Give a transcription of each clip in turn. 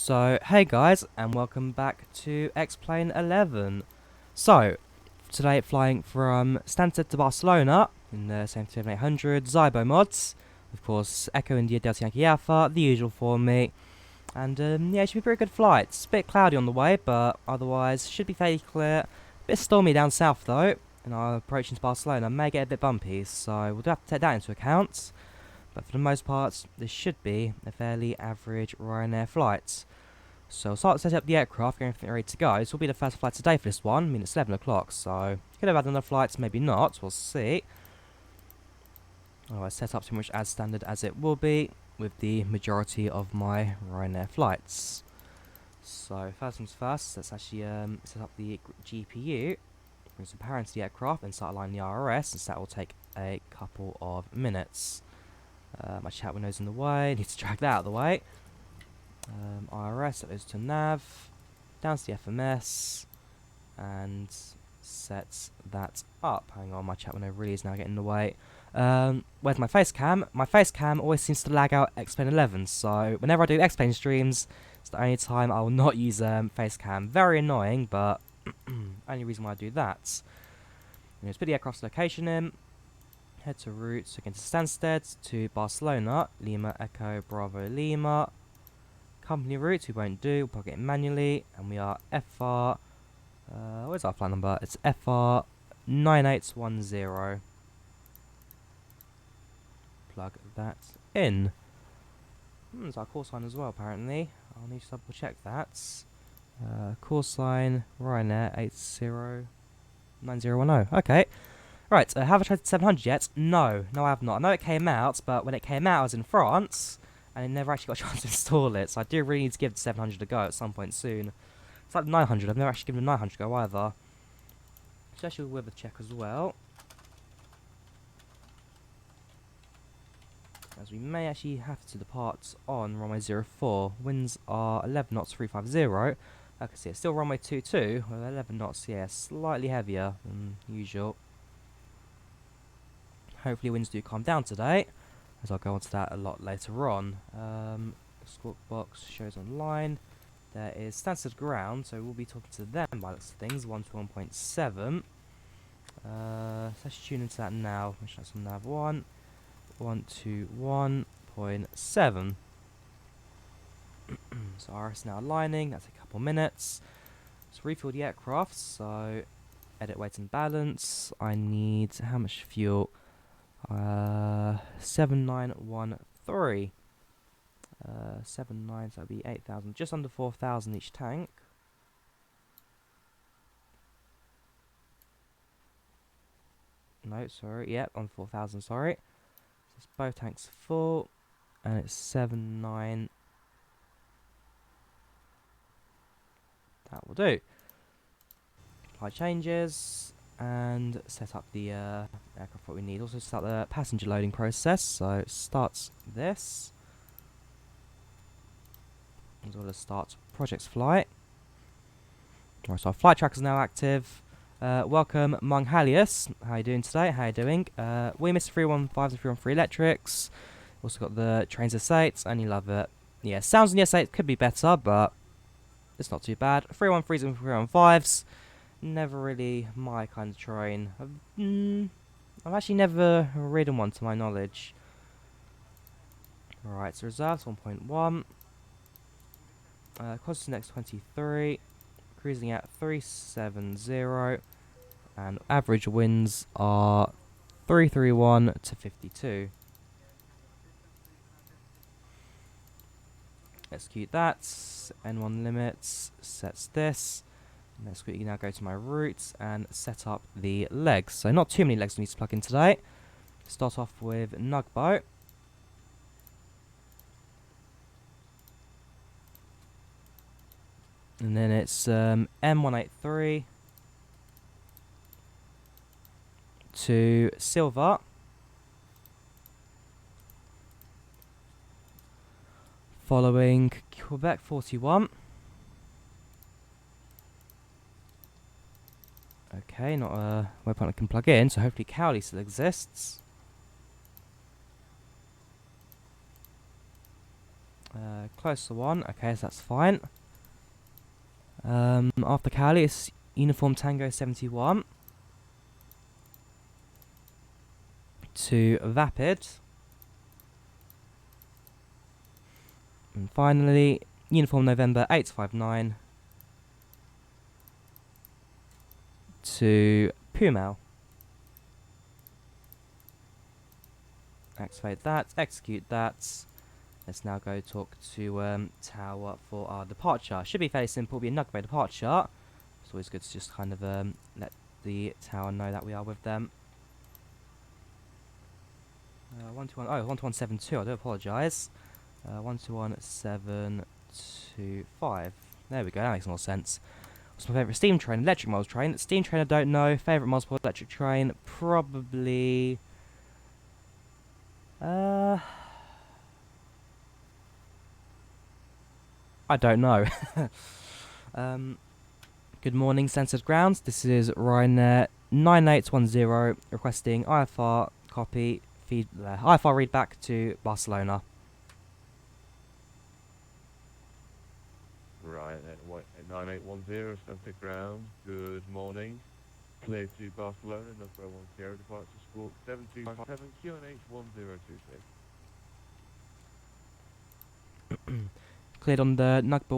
So, hey guys, and welcome back to X-Plane 11. So, today flying from Stansted to Barcelona in the 77800 Zibo mods. Of course, Echo India Delta Yankee Alpha, the usual for me. And yeah, it should be a very good flight. It's a bit cloudy on the way, but otherwise should be fairly clear. A bit stormy down south though, and our approach into Barcelona may get a bit bumpy, so we'll have to take that into account. But for the most part, this should be a fairly average Ryanair flight. So I'll start setting up the aircraft, getting everything ready to go. This will be the first flight today for this one. I mean, it's 11 o'clock, so could have had another flights, maybe not. We'll see. I'll set up pretty much as standard as it will be with the majority of my Ryanair flights. So first things first, let's actually set up the GPU, bring some power into the aircraft, and start aligning the RRS, since that will take a couple of minutes. My chat window's in the way, need to drag that out of the way. IRS, that goes to nav, down to the FMS, and sets that up. Hang on, my chat window really is now getting in the way. Where's my face cam? My face cam always seems to lag out X-Plane 11, so whenever I do X-Plane streams, it's the only time I will not use face cam. Very annoying, but only reason why I do that. Let's put the aircraft's location in. Head to route again to Stansted to Barcelona, Lima Echo Bravo Lima. Company route we won't do, we'll plug it in manually, and we are FR, where's our flight number? It's FR 9810. Plug that in. It's our call sign as well apparently. I'll need to double check that. Call sign Ryanair 809010. Okay. Right, have I tried the 700 yet? No, I have not. I know it came out, but when it came out I was in France, and I never actually got a chance to install it, so I do really need to give the 700 a go at some point soon. It's like the 900, I've never actually given the 900 a go either. Especially with a check as well. As we may actually have to depart on runway 04. Winds are 11 knots 350. I can see it's still runway 22, with 11 knots, yeah, slightly heavier than usual. Hopefully winds do calm down today, as I'll go on to that a lot later on. Squawk box shows online. There is Stansted ground, so we'll be talking to them by the looks of things, 1 to 1.7. Let's tune into that now. That's on nav 1 to 1.7. So RS now aligning, that's a couple minutes. Let's refuel the aircraft, so edit weight and balance. I need how much fuel? 7913. 79, so that'll be 8,000, just under 4,000 each tank. No, sorry, yep, on 4,000, sorry. So it's both tanks full, and it's 79. That will do. Apply changes, and set up the aircraft what we need. Also start the passenger loading process, so it starts this. As well as start project's flight. Alright, so our flight tracker is now active. Welcome Monghalius. How you doing today? How you doing? We missed 315 and 313 electrics. Also got the trains S8, and you love it. Yeah, sounds on the S8 could be better, but it's not too bad. 313s and 315s. Never really my kind of train. I've actually never ridden one to my knowledge. Alright, so reserves 1.1. Cost next 23. Cruising at 370. And average winds are 331 to 52. Execute that. N1 limits sets this. Let's quickly now go to my routes and set up the legs. So not too many legs we need to plug in today. Start off with Nugboat. And then it's M183 to Silver. Following Quebec 41. Okay, not a waypoint I can plug in, so hopefully Cowley still exists. closer one. Okay, so that's fine. After Cali, it's Uniform Tango 71 to Vapid. And finally, Uniform November 859 to Pumel. Activate that, execute that. Let's now go talk to Tower for our departure. Should be fairly simple, be a Nugget departure. It's always good to just kind of let the Tower know that we are with them. 12172, I do apologise. 121725. There we go, that makes more sense. What's my favourite steam train? Electric miles train. Steam train I don't know. Favourite multiple electric train? Probably... I don't know. Good morning, Stansted grounds. This is Ryanair 9810 requesting IFR copy feed IFR read back to Barcelona. Ryanair 9810 Stansted grounds. Good morning. Clear to Barcelona. Number 10 departure squawk 7257 QNH 1026. Cleared on the Nugba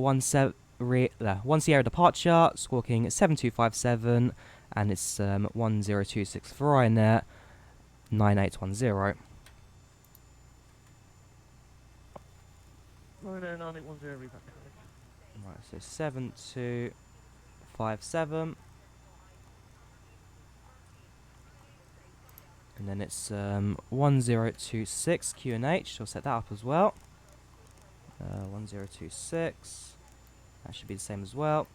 1 Sierra departure, squawking 7257, and it's 1026 for Ryanair 9810. Ryanair 9810 read back. Right, so 7257, and then it's 1026 QNH. So I'll set that up as well. 1026. That should be the same as well.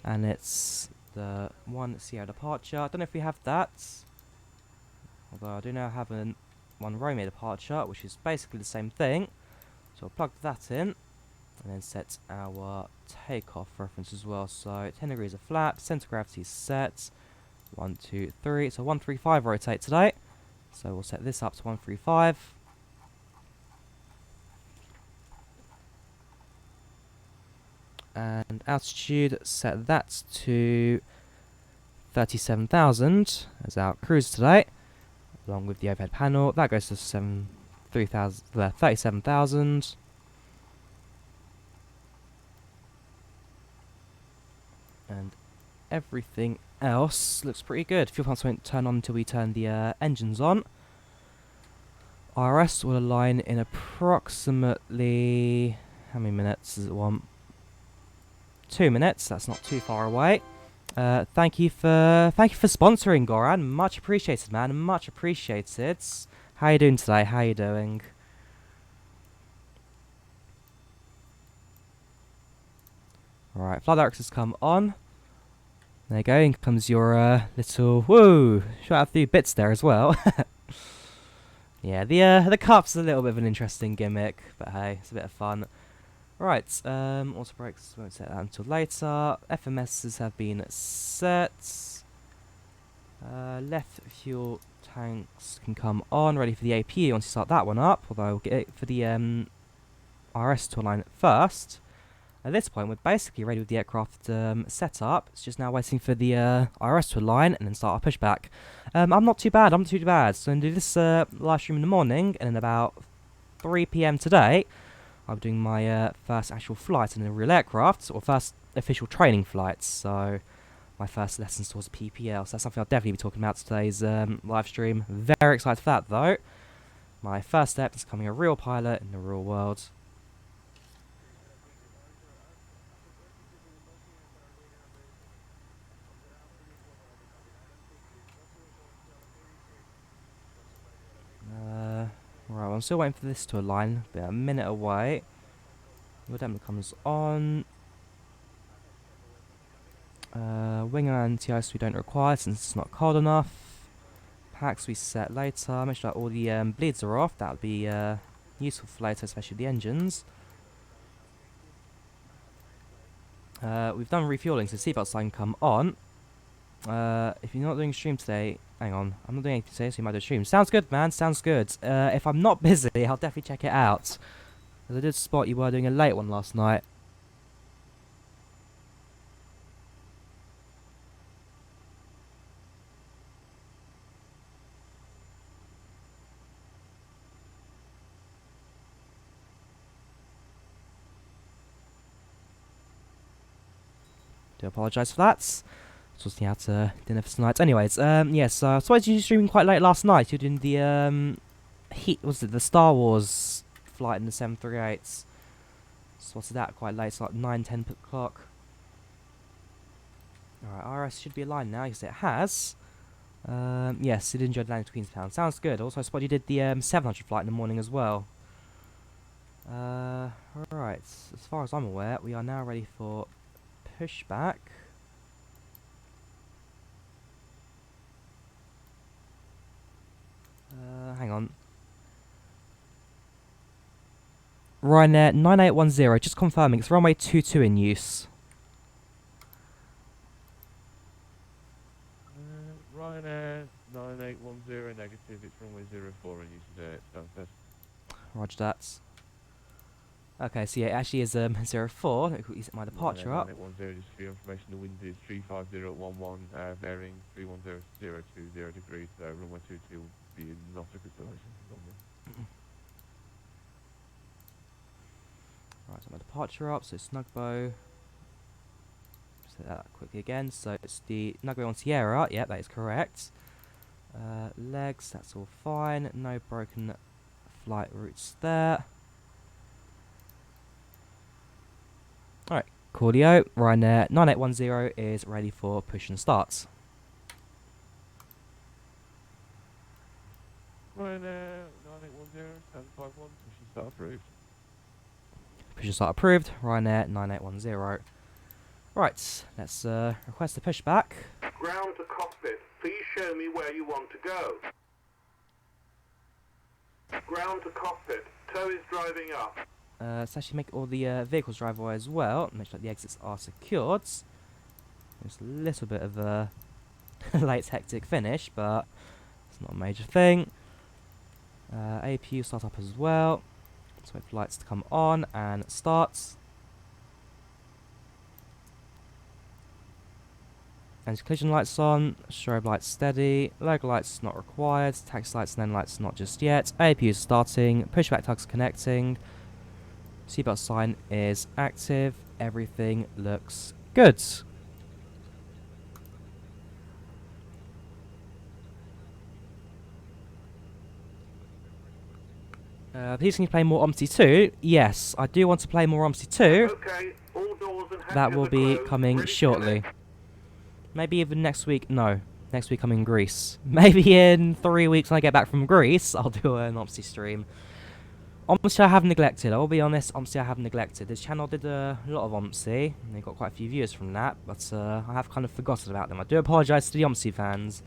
And it's the 1 Sierra departure. I don't know if we have that. Although I do now have one Romeo departure, which is basically the same thing. So I'll plug that in. And then set our takeoff reference as well. So 10 degrees of flap. Center of gravity is set. 1, 2, 3. So 135 rotate today. So we'll set this up to 135. And altitude, set that to 37,000 as our cruise today, along with the overhead panel. That goes to 37,000. And everything else looks pretty good. Fuel pumps won't turn on until we turn the engines on. RS will align in approximately... how many minutes does it want? 2 minutes. That's not too far away. Thank you for sponsoring, Goran. Much appreciated, man. Much appreciated. How you doing today? How you doing? Alright, flight directors come on. There you go. In comes your little woo. Shot out a few bits there as well. Yeah, the cup's a little bit of an interesting gimmick, but hey, it's a bit of fun. Right, auto brakes, won't set that until later. FMSs have been set. Left fuel tanks can come on, ready for the APU once you start that one up, although we'll get it for the RS to align first. At this point, we're basically ready with the aircraft setup. It's just now waiting for the RS to align and then start our pushback. I'm not too bad, So I'm going to do this live stream in the morning, and then about 3 PM today, I'll be doing my first actual flight in a real aircraft, or first official training flights, so my first lessons towards PPL. So that's something I'll definitely be talking about today's live stream. Very excited for that, though. My first step is becoming a real pilot in the real world. Right, well, I'm still waiting for this to align. About a minute away. Your demo comes on. Wing and anti-ice we don't require since it's not cold enough. Packs we set later. Make sure that all the bleeds are off. That would be useful for later, especially the engines. We've done refueling, so seatbelt sign come on. If you're not doing stream today, hang on, I'm not doing anything today, so you might do a stream. Sounds good, man, sounds good. If I'm not busy, I'll definitely check it out. As I did spot you were doing a late one last night. Do apologise for that. Sorting out dinner for tonight. Anyways, yes, so I saw you streaming quite late last night. You're doing the was it the Star Wars flight in the 738s? Spotted that quite late. It's like 9, 10 o'clock. Alright, RS should be aligned now. Yes, it has. Yes, it enjoyed landing to Queenstown. Sounds good. Also, I spotted you did the 700 flight in the morning as well. Alright, as far as I'm aware, we are now ready for pushback. Hang on. Ryanair 9810, just confirming, it's runway 22 in use. Ryanair 9810 negative, it's runway 04 and use today at Stansted. Roger that. Okay, so yeah, it actually is 04. Is it my departure up? 9810, just for your information, the wind is 35011, bearing 31020 degrees, runway 22 will be not a good position. Right, so my departure up, so Snugbow. Say that quickly again. So it's the Snugbow on Sierra. Yeah, that is correct. Legs, that's all fine. No broken flight routes there. Alright, Cordio, Ryanair 9810 is ready for push and starts. Ryanair 9810, 751, push and start approved. Push and start approved, Ryanair 9810. Right, let's request the pushback. Ground to cockpit, please show me where you want to go. Ground to cockpit, tow is driving up. Let's actually make all the vehicles drive away as well, make sure that the exits are secured. Just a little bit of a late hectic finish, but it's not a major thing. APU start up as well. Let's wait for lights to come on and starts. And collision lights on, strobe lights steady, logo lights not required, taxi lights and then lights not just yet. APU is starting, pushback tugs connecting, seatbelt sign is active, everything looks good. Please can you play more OMSI 2? Yes, I do want to play more OMSI 2. Okay, all doors and That will be closed, coming ready to shortly. connect. Maybe even next week. No, next week I'm in Greece. Maybe in 3 weeks when I get back from Greece, I'll do an OMSI stream. OMSI I have neglected. I will be honest, OMSI I have neglected. This channel did a lot of OMSI, and they got quite a few viewers from that, but I have kind of forgotten about them. I do apologise to the OMSI fans,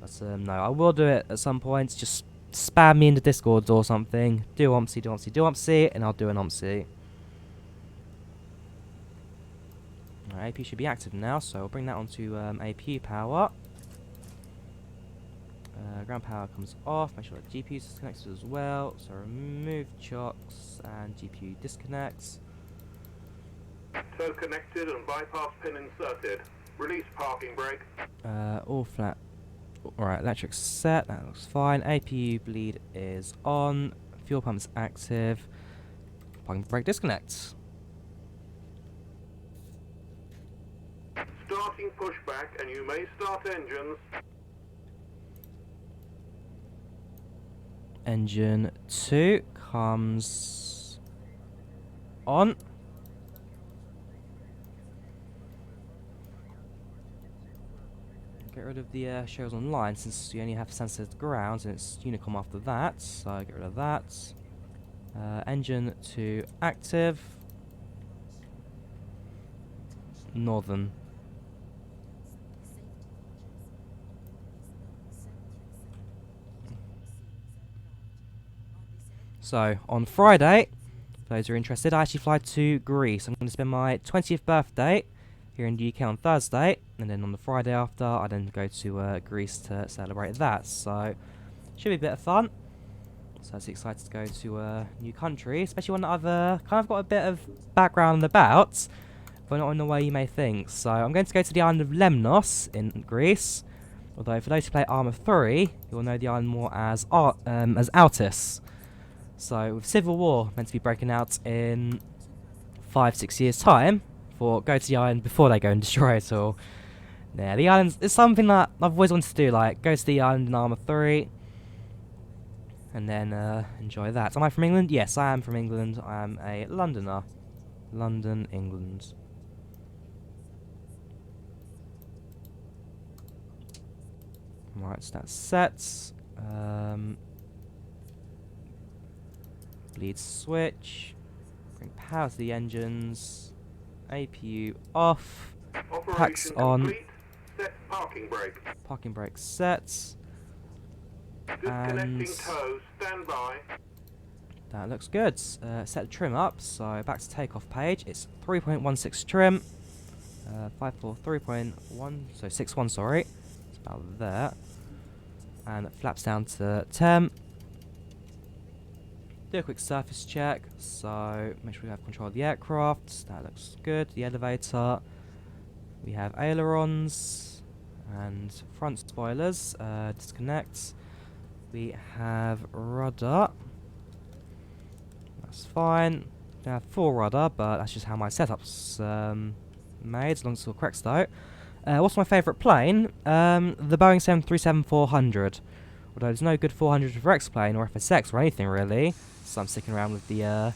but no, I will do it at some point. Just spam me in the Discord or something. Do OMSI, do OMSI, do OMSI, and I'll do an OMSI. AP should be active now, so I'll bring that onto APU power. Ground power comes off, make sure that GPU is connected as well. So remove chocks and GPU disconnects. Tow connected and bypass pin inserted. Release parking brake. All flat. Alright, electric set, that looks fine. APU bleed is on. Fuel pump is active. Parking brake disconnects. Starting pushback and you may start engines. Engine 2 comes on. Get rid of the shows online since you only have Stansted grounds and it's Unicom after that, so get rid of that. Engine 2 active. Northern. So, on Friday, for those who are interested, I actually fly to Greece. I'm going to spend my 20th birthday here in the UK on Thursday, and then on the Friday after, I then go to Greece to celebrate that. So, should be a bit of fun. So I was excited to go to a new country, especially one that I've kind of got a bit of background about, but not in the way you may think. So I'm going to go to the island of Lemnos in Greece. Although for those who play Arma 3, you'll know the island more as Altus. So with Civil War meant to be breaking out in 5-6 years' time, go to the island before they go and destroy it all. Yeah, the island is something that I've always wanted to do, like go to the island in Arma 3 and then enjoy that. Am I from England? Yes, I am from England. I am a Londoner. London, England. Right, so that's set. Bleed switch. Bring power to the engines. APU off. Packs on. Complete. Set parking brake. Parking brake set. Disconnecting tow. Stand by. That looks good. Set the trim up. So back to takeoff page. It's 3.16 trim. 543.1. So 61. Sorry. It's about there. And it flaps down to temp. Do a quick surface check, so make sure we have control of the aircraft. That looks good. The elevator. We have ailerons and front spoilers. Disconnect. We have rudder. That's fine. Don't have full rudder, but that's just how my setup's made, as long as it's all correct though. What's my favourite plane? The Boeing 737-400. Although there's no good 400 for X-plane or FSX or anything really, so I'm sticking around with the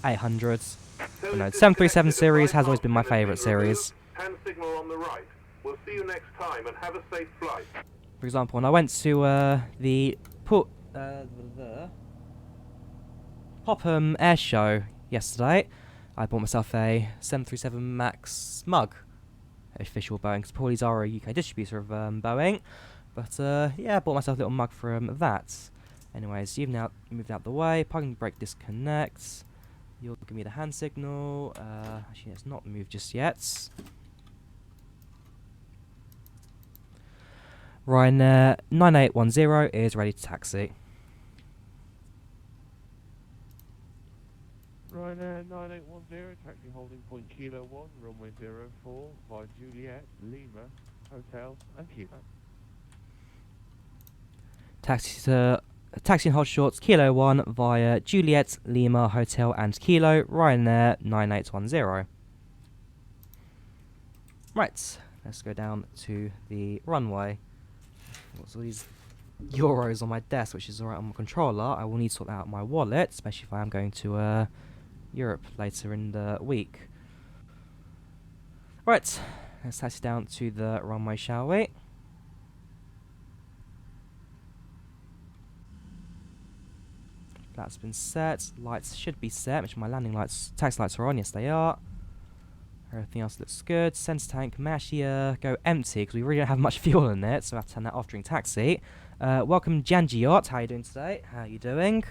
800s. But no, the 737 series has always been my favourite series. Hand signal on the right. We'll see you next time and have a safe flight. For example, when I went to the Popham Air Show yesterday, I bought myself a 737 MAX mug. Official Boeing, because Paulie's are a UK distributor of Boeing. But yeah, I bought myself a little mug from that. Anyways, you've now moved out the way. Parking brake disconnects. You'll give me the hand signal. Actually, it's not moved just yet. Ryanair 9810 is ready to taxi. Ryanair 9810, taxi holding point Kilo 1, runway 04, via Juliet, Lima, Hotel, and Kilo. Taxi and hold shorts, Kilo 1 via Juliet, Lima, Hotel, and Kilo, Ryanair 9810. Right, let's go down to the runway. What's all these euros on my desk, which is alright on my controller. I will need to sort out my wallet, especially if I am going to Europe later in the week. Right, let's taxi down to the runway, shall we? That's been set. Lights should be set, which my landing lights, taxi lights are on. Yes, they are. Everything else looks good. Sensor tank may actually go empty because we really don't have much fuel in it, so I have to turn that off during taxi. Welcome, Janjiot. How are you doing today? How are you doing?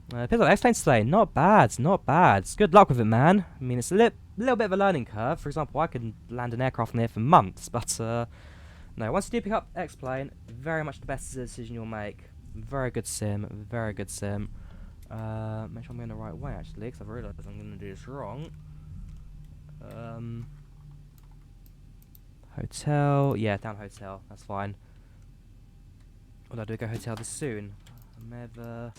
Pixel X-Plane today. Not bad, not bad. Good luck with it, man. I mean, it's a little bit of a learning curve. For example, I could land an aircraft in there for months, but no, once you do pick up X-Plane, very much the best decision you'll make. Very good sim, very good sim. Make sure I'm going the right way, actually, because I've realised I'm going to do this wrong. Hotel, yeah, down hotel, that's fine. Although I do go hotel this soon. I may have,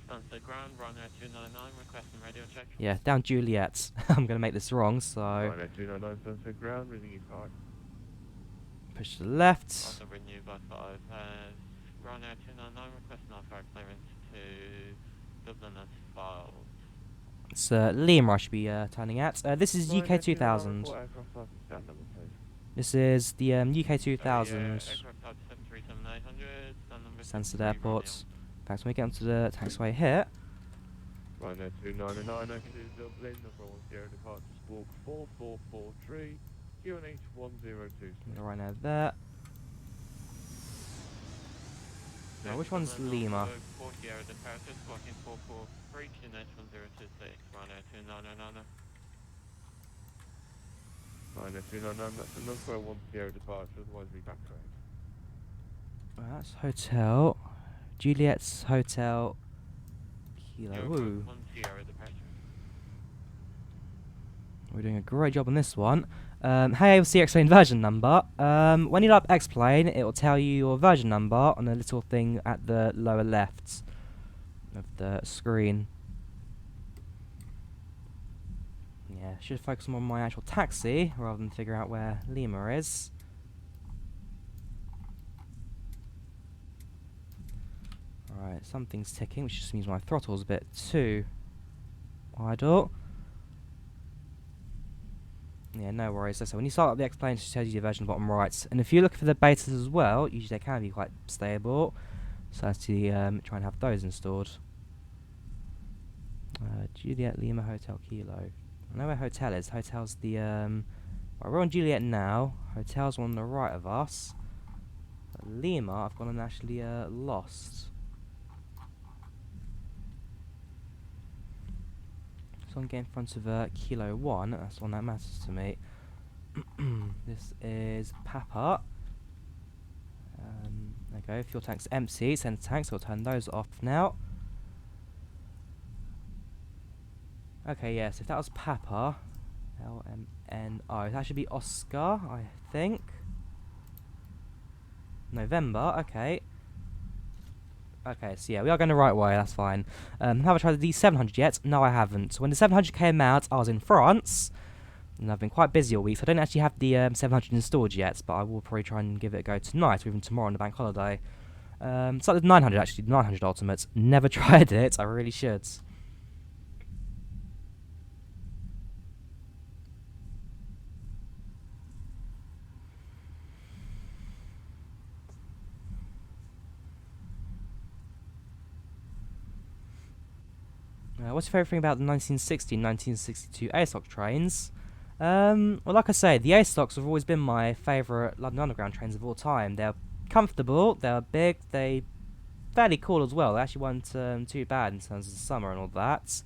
Stansted ground, Ryanair 299, requesting radio check. yeah, down Juliet. I'm going to make this wrong, so... Ryanair 299, Stansted ground, reading you 5. Push to the left. Also renew by 5. Ryanair 299, requesting off-road clearance to Dublin as filed. It's Lima I should be turning at. This is UK 2000. This is the UK 2000 Aircraft type 737-800, Stansted Airport. In fact, when we get onto the taxiway here, Ryanair 299, I can do Dublin, number 10, departure squawk 4443, QNH 102. right now there. Now, which one's Lima? 40 hour departure, squawking 443, QNH 1026, Ryanair 299. Ryanair 299, that's the number 1 Sierra departure, otherwise evacuate. Right, that's hotel. Juliet's hotel. Kilo. You're Woo. 1 Sierra departure. We're doing a great job on this one. Hey, see X-plane version number. When you load up X-plane, it will tell you your version number on a little thing at the lower left of the screen. Yeah, should focus more on my actual taxi rather than figure out where Lima is. Alright, something's ticking, which just means my throttle's a bit too idle. Yeah, no worries. So when you start up the X-plane, it just tells you the version bottom right. And if you look for the betas as well, usually they can be quite stable. So as to try and have those installed. Juliet Lima Hotel Kilo. I know where hotel is. Hotel's the well, we're on Juliet now. Hotel's on the right of us. But Lima, I've gone and actually lost. So I'm getting in front of Kilo 1. That's the one that matters to me. This is Papa. There we go. Fuel tank's empty. Center tanks. So we'll turn those off now. Okay, yes. If that was Papa, LMNO. That should be Oscar, I think. November. Okay. Okay, so yeah, we are going the right way, that's fine. Have I tried the D700 yet? No, I haven't. When the 700 came out, I was in France, and I've been quite busy all week, so I don't actually have the 700 installed yet, but I will probably try and give it a go tonight, or even tomorrow on the bank holiday. It's like the 900 actually, the 900 Ultimate. Never tried it, I really should. What's your favourite thing about the 1960 and 1962 A-Stock trains? Well, like I say, the A-Stocks have always been my favourite London Underground trains of all time. They're comfortable, they're big, they're fairly cool as well. They actually weren't too bad in terms of the summer and all that.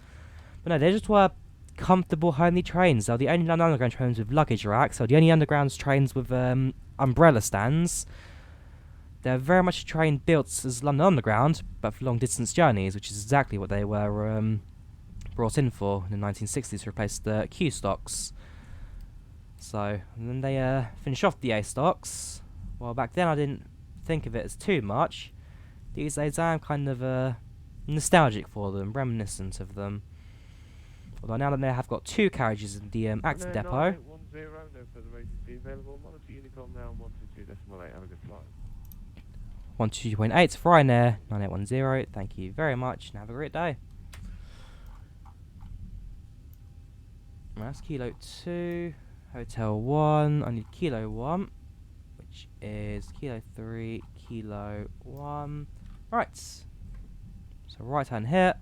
But no, they just were comfortable, homely trains. They're the only London Underground trains with luggage racks. They're the only Underground trains with umbrella stands. They're very much a train built as London Underground, but for long-distance journeys, which is exactly what they were brought in for in the 1960s to replace the Q stocks. So, and then they finished off the A stocks. Well, back then I didn't think of it as too much. These days I am kind of nostalgic for them, reminiscent of them. Although now that they have got 2 carriages in the active depot. 9810, no further agency available. Monitor Unicom now 122.8. Have a good flight. 122.8 for Ryanair 9810. Thank you very much and have a great day. That's Kilo 2, Hotel 1. I need Kilo 1, which is Kilo 3, Kilo 1. Right. So right hand here.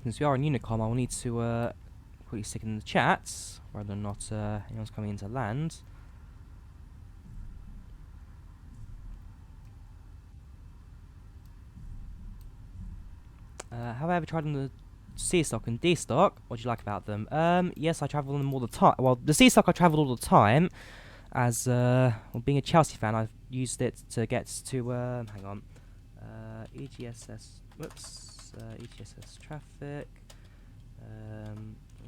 Since we are in Unicom, I will need to quickly stick in the chats whether or not anyone's coming into land. Have I ever tried on the C stock and D stock? What do you like about them? Yes, I travel on them all the time. Well, the C stock I travel all the time. As well, being a Chelsea fan, I've used it to get to hang on, EGSS. Whoops, EGSS traffic.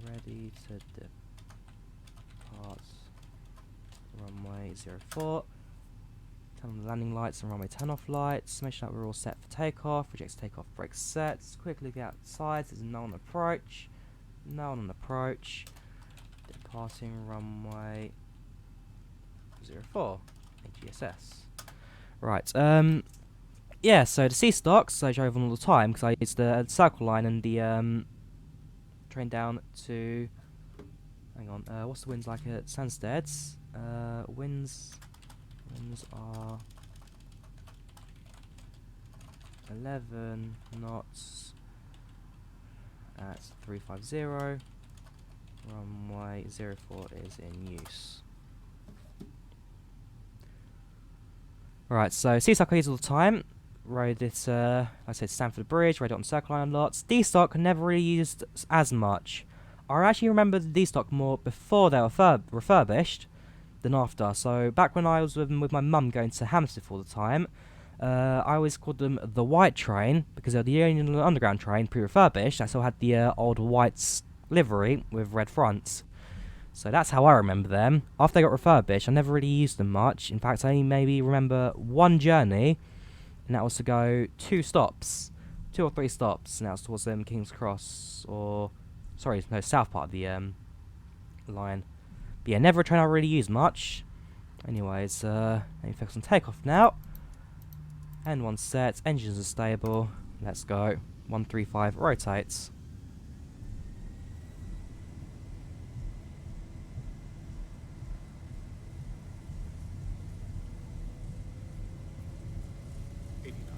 Ready to depart runway 04. Turn on the landing lights and runway turn-off lights. Make sure that we're all set for takeoff. Rejects takeoff, brakes set. Quickly look outside. There's no one approach. No one on approach. Departing runway 04. AGSS. Right. Yeah. So the C stocks I drove on all the time because I used the Circle Line and the train down to. Hang on. What's the winds like at Stansted? Winds are 11 knots at 350. Runway 04 is in use. Right, so C-Stock I use all the time. Rode it, like I said, Stamford Bridge, rode it on Circle Line lots. D-Stock never really used as much. I actually remember the D-Stock more before they were refurbished than after. So back when I was with my mum going to Hammersmith all the time, I always called them the white train because they were the only underground train pre-refurbished that still had the old white livery with red fronts. So that's how I remember them. After they got refurbished, I never really used them much. In fact, I only maybe remember one journey, and that was to go 2 or 3 stops, and that was towards King's Cross, or sorry, no, south part of the line. But yeah, never a train I really used much. Anyways, let me focus on takeoff now. And 1 set, engines are stable. Let's go. 135 rotates.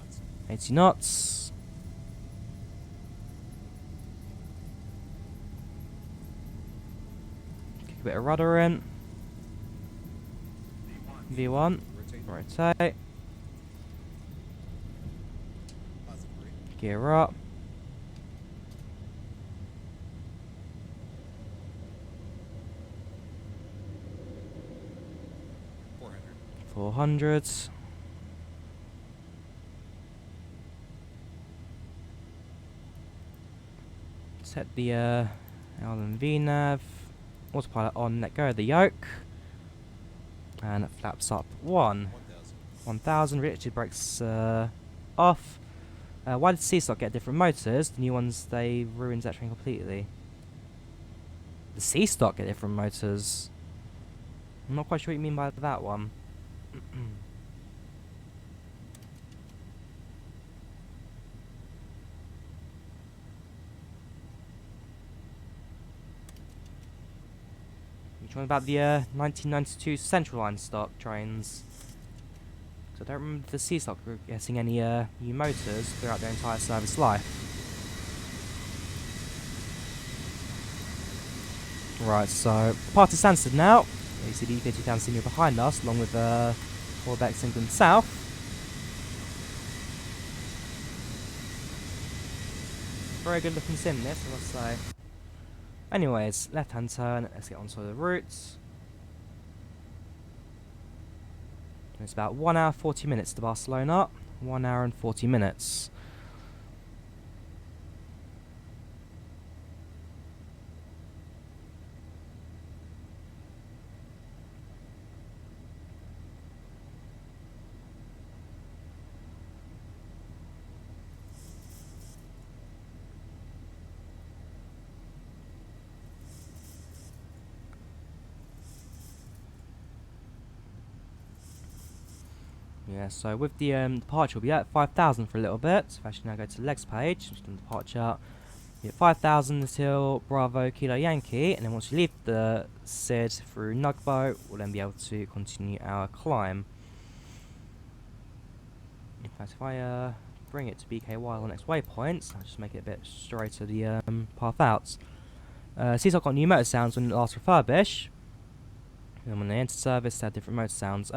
knots. 80 knots. Kick a bit of rudder in. V1. Rotate. Gear up. Four hundreds. Set the L and V nav. Autopilot on. Let go of the yoke. And it flaps up 1000. Reactive brakes off. Why did C-Stock get different motors? The new ones, they ruined that train completely. The C-Stock get different motors. I'm not quite sure what you mean by that one. You're talking about the 1992 Central Line stock trains. So I don't remember the C-Stock getting any new motors throughout their entire service life. Right, so part of Stansted now. You see the UK 2000 senior behind us, along with Pushback England South. Very good looking sim this, I must say. Anyways, left hand turn, let's get onto the routes. It's about 1 hour 40 minutes to Barcelona. 1 hour and 40 minutes. Yeah, so with the departure, we'll be at 5,000 for a little bit. So if I should now go to the legs page, just on departure, you get 5,000 until Bravo Kilo Yankee, and then once you leave the SID through Nugbo, we'll then be able to continue our climb. In fact, if I bring it to BKY on the next waypoint, I'll just make it a bit straighter the path out. C-Stock got new motor sounds when it last refurbished, and when they entered service, they had different motor sounds.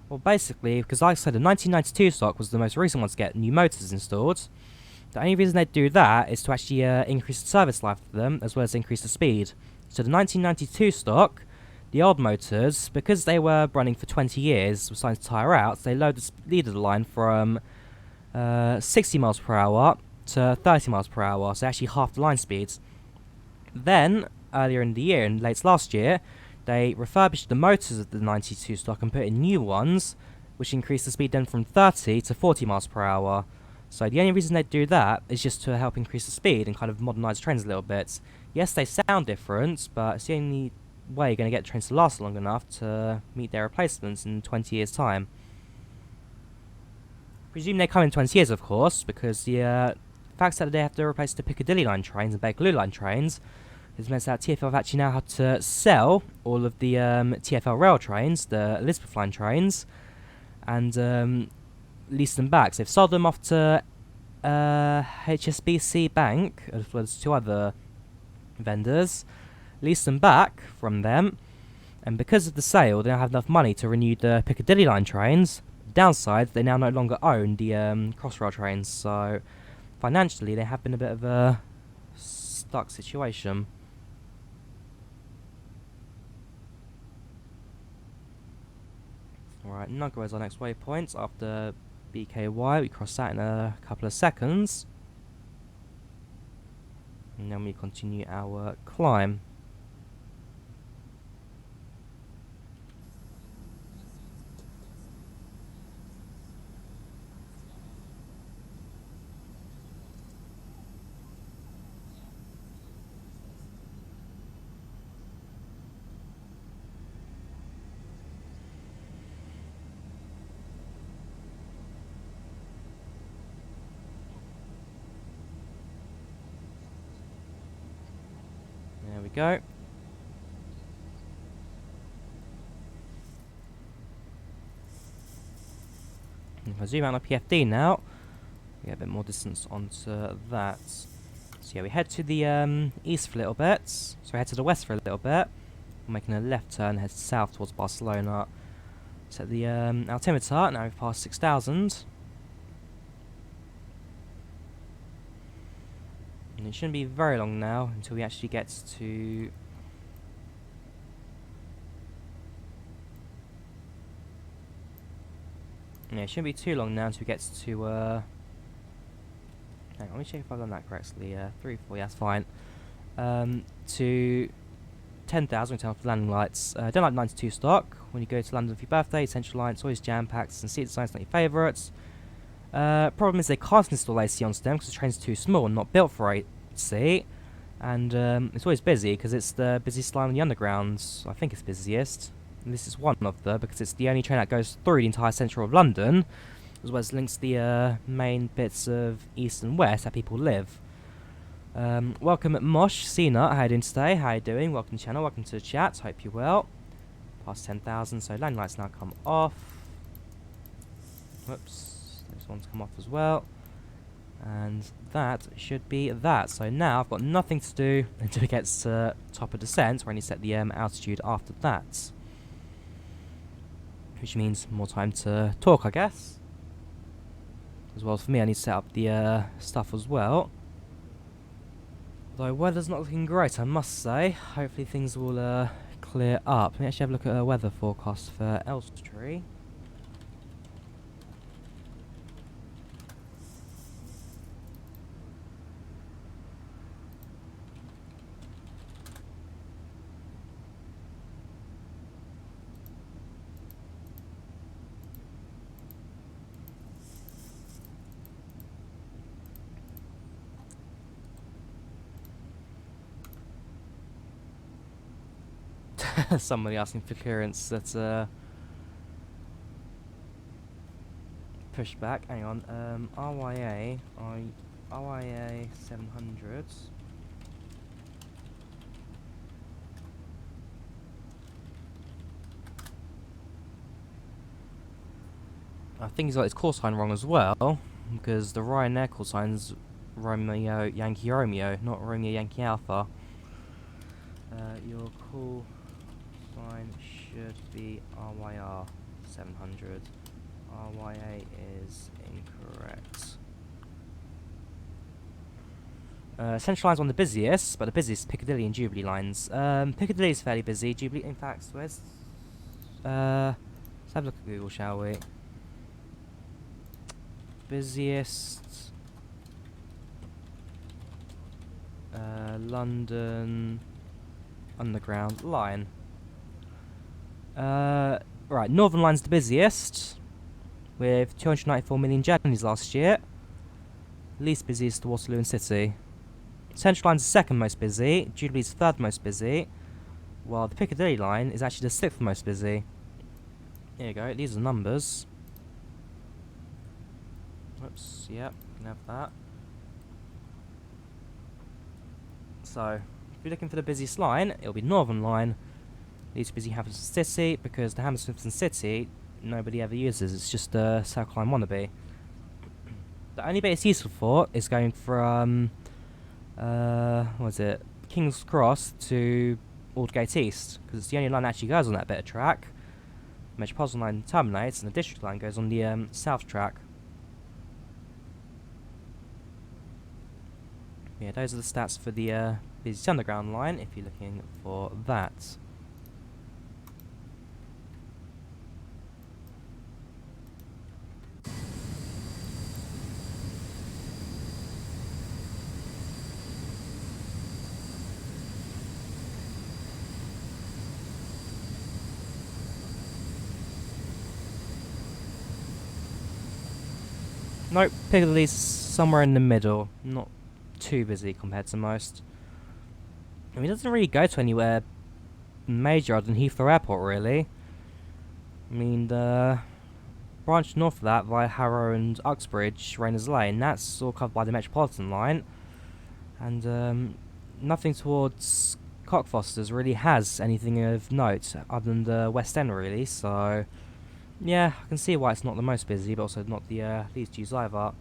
Well, basically, because like I said, the 1992 stock was the most recent one to get new motors installed. The only reason they do that is to actually increase the service life of them, as well as increase the speed. So the 1992 stock, the old motors, because they were running for 20 years, were starting to tire out, so they lowered the speed of the line from 60 miles per hour to 30 miles per hour, so actually half the line speeds. Then, earlier in the year, and late last year, they refurbished the motors of the 92 stock and put in new ones, which increased the speed then from 30 to 40 miles per hour. So the only reason they do that is just to help increase the speed and kind of modernise trains a little bit. Yes, they sound different, but it's the only way you're going to get trains to last long enough to meet their replacements in 20 years' time. Presume they come in 20 years, of course, because the fact that they have to replace the Piccadilly line trains and Bakerloo line trains has meant that TfL have actually now had to sell all of the TfL rail trains, the Elizabeth line trains, and lease them back. So they've sold them off to HSBC Bank, as well as 2 other vendors, leased them back from them, and because of the sale, they don't have enough money to renew the Piccadilly line trains. Downside, they now no longer own the Crossrail trains, so financially they have been a bit of a stuck situation. Alright, Nugger is our next waypoint after BKY. We cross that in a couple of seconds. And then we continue our climb. There we go. If I zoom out on PFD now, we get a bit more distance onto that. So yeah, we head to the east for a little bit. So we head to the west for a little bit. We're making a left turn, head south towards Barcelona. Set the altimeter, now we've passed 6,000. And it shouldn't be very long now until we actually get to... Yeah, it shouldn't be too long now until we get to... Hang on, let me check if I've done that correctly. 3, 4, yeah, that's fine. To 10,000, we turn off the landing lights. Don't like 92 stock. When you go to London for your birthday, Central Line, it's always jam-packed, and seat design's not your favourites. Problem is they can't install AC on them because the train's too small and not built for AC. And it's always busy because it's the busiest line on the underground. I think it's busiest. And this is one of them because it's the only train that goes through the entire centre of London, as well as links the main bits of east and west that people live. Welcome at Mosh, Cena, how you doing today? How you doing? Welcome to the channel, welcome to the chat, hope you're well. Past 10,000, so landing lights now come off. Whoops, this one's come off as well. And that should be that. So now I've got nothing to do until it gets to top of descent, where I need to set the altitude after that. Which means more time to talk, I guess. As well as for me, I need to set up the stuff as well. Though weather's not looking great, I must say. Hopefully things will clear up. Let me actually have a look at a weather forecast for Elstree. Somebody asking for clearance at Pushback. Hang on, RYA 700. I think he's got his call sign wrong as well, because the Ryanair call sign's Romeo Yankee Romeo, not Romeo Yankee Alpha. Your call sign should be RYR 700. RYA is incorrect. Central Line's one of the busiest, but the busiest Piccadilly and Jubilee lines. Piccadilly is fairly busy. Jubilee, in fact, where's... let's have a look at Google, shall we? Busiest... London... Underground line. Right, Northern Line's the busiest, with 294 million journeys last year. Least busy is the Waterloo and City. Central Line's the second most busy, Jubilee's third most busy, while the Piccadilly line is actually the sixth most busy. There you go, these are numbers. Whoops, yep, can have that. So, if you're looking for the busiest line, it'll be Northern Line. Least busy Hammersmith City, because the Hammersmith City nobody ever uses, it's just a Circle Line wannabe. The only bit it's useful for is going from what is it, King's Cross to Aldgate East, because it's the only line that actually goes on that bit of track. Metropolitan line terminates and the district line goes on the south track. Yeah, those are the stats for the busy underground line if you're looking for that. Nope, Piccadilly's somewhere in the middle, not too busy compared to most. I mean, it doesn't really go to anywhere major other than Heathrow Airport, really. I mean, the branch north of that via Harrow and Uxbridge, Rayners Lane, that's all covered by the Metropolitan line. And nothing towards Cockfosters really has anything of note other than the West End, really, so yeah, I can see why it's not the most busy, but also not the least used either.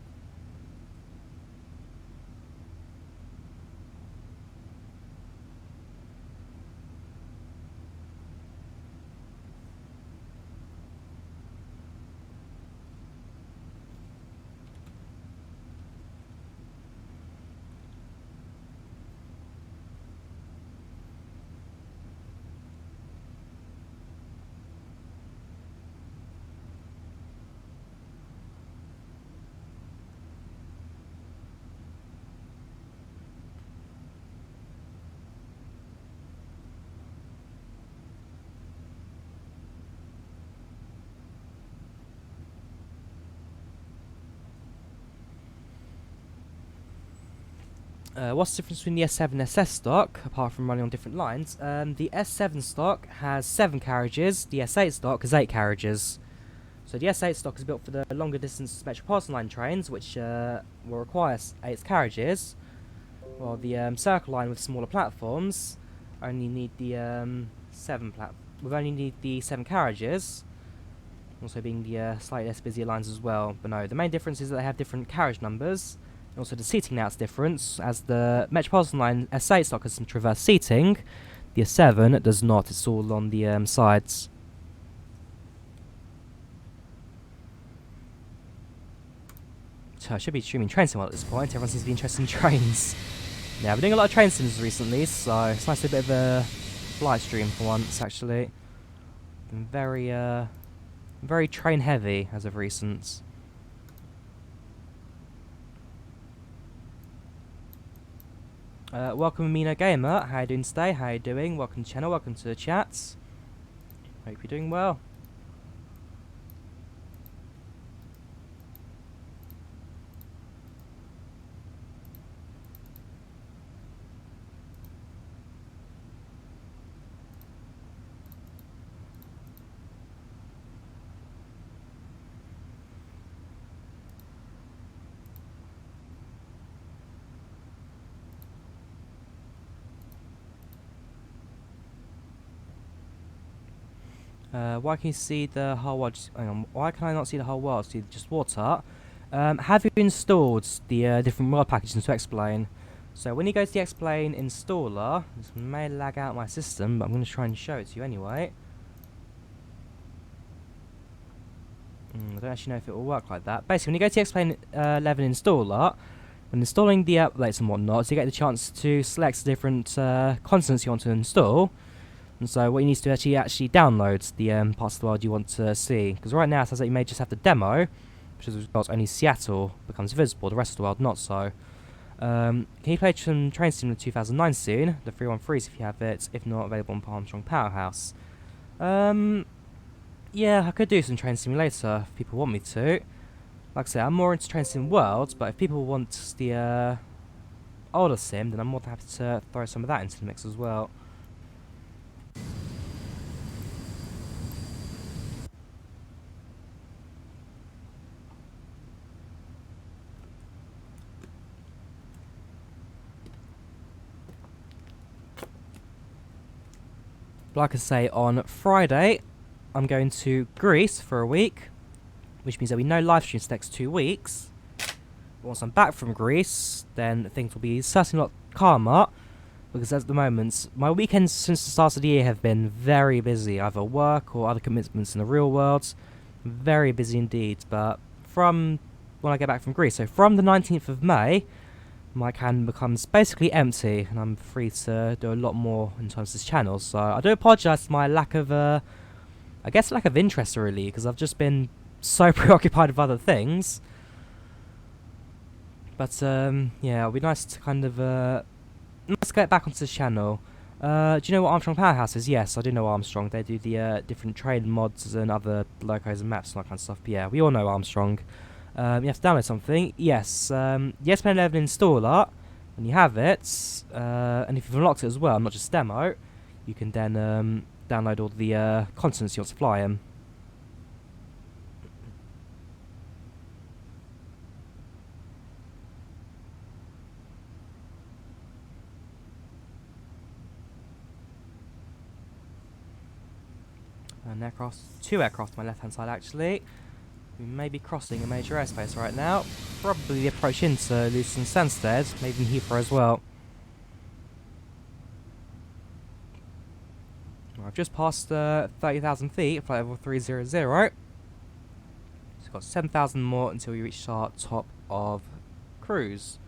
What's the difference between the S7 and SS stock, apart from running on different lines? The S7 stock has 7 carriages, the S8 stock has 8 carriages. So the S8 stock is built for the longer distance Metropolitan line trains, which will require 8 carriages, while the Circle line with smaller platforms only need the 7 carriages, also being the slightly less busier lines as well. But no, the main difference is that they have different carriage numbers. Also, the seating layout's different, as the Metropolitan line S8 stock has some traverse seating. The S7 does not, it's all on the sides. So I should be streaming train sim at this point, everyone seems to be interested in trains. Yeah, I've been doing a lot of train sims recently, so it's nice to do a bit of a flight stream for once, actually. Been very train heavy as of recent. Welcome Amino Gamer, how you doing today, how you doing, welcome to the channel, welcome to the chats. Hope you're doing well. Why can you see the whole world? Hang on, why can I not see the whole world? See just water? Have you installed the different world packages to explain? So when you go to the explain installer, this may lag out my system, but I'm going to try and show it to you anyway. I don't actually know if it will work like that. Basically, when you go to the explain 11 installer, when installing the updates and whatnot, so you get the chance to select the different constants you want to install. And so what you need to do is actually download the parts of the world you want to see. Because right now it says that you may just have the demo, which is because only Seattle becomes visible, the rest of the world not so. Can you play some Train Sim 2009 soon? The 313s if you have it, if not available on Armstrong Powerhouse. Yeah, I could do some Train Simulator if people want me to. Like I say, I'm more into Train Sim Worlds, but if people want the older sim, then I'm more than happy to throw some of that into the mix as well. Like I say, on Friday, I'm going to Greece for a week, which means there'll be no live streams the next 2 weeks. But once I'm back from Greece, then things will be certainly a lot calmer. because at the moment, my weekends since the start of the year have been very busy, either work or other commitments in the real world. Very busy indeed, but from when I get back from Greece, so from the 19th of May, my calendar becomes basically empty, and I'm free to do a lot more in terms of this channel. So I do apologise for my lack of, I guess lack of interest really, because I've just been so preoccupied with other things. But yeah, it'll be nice to kind of, let's get back onto this channel. Do you know what Armstrong Powerhouse is? Yes, I do know Armstrong. They do the different train mods and other locos and maps and that kind of stuff. But yeah, we all know Armstrong. You have to download something. Yes, the S-Plane 11 installer. When you have it, and if you've unlocked it as well, not just demo, you can then download all the continents you want to fly in. An aircraft, 2 aircraft on my left hand side actually. We may be crossing a major airspace right now. Probably the approach into Luton Stansted, maybe Heathrow as well. Well, I've just passed 30,000 feet, flight level 300. So we've got 7,000 more until we reach our top of cruise.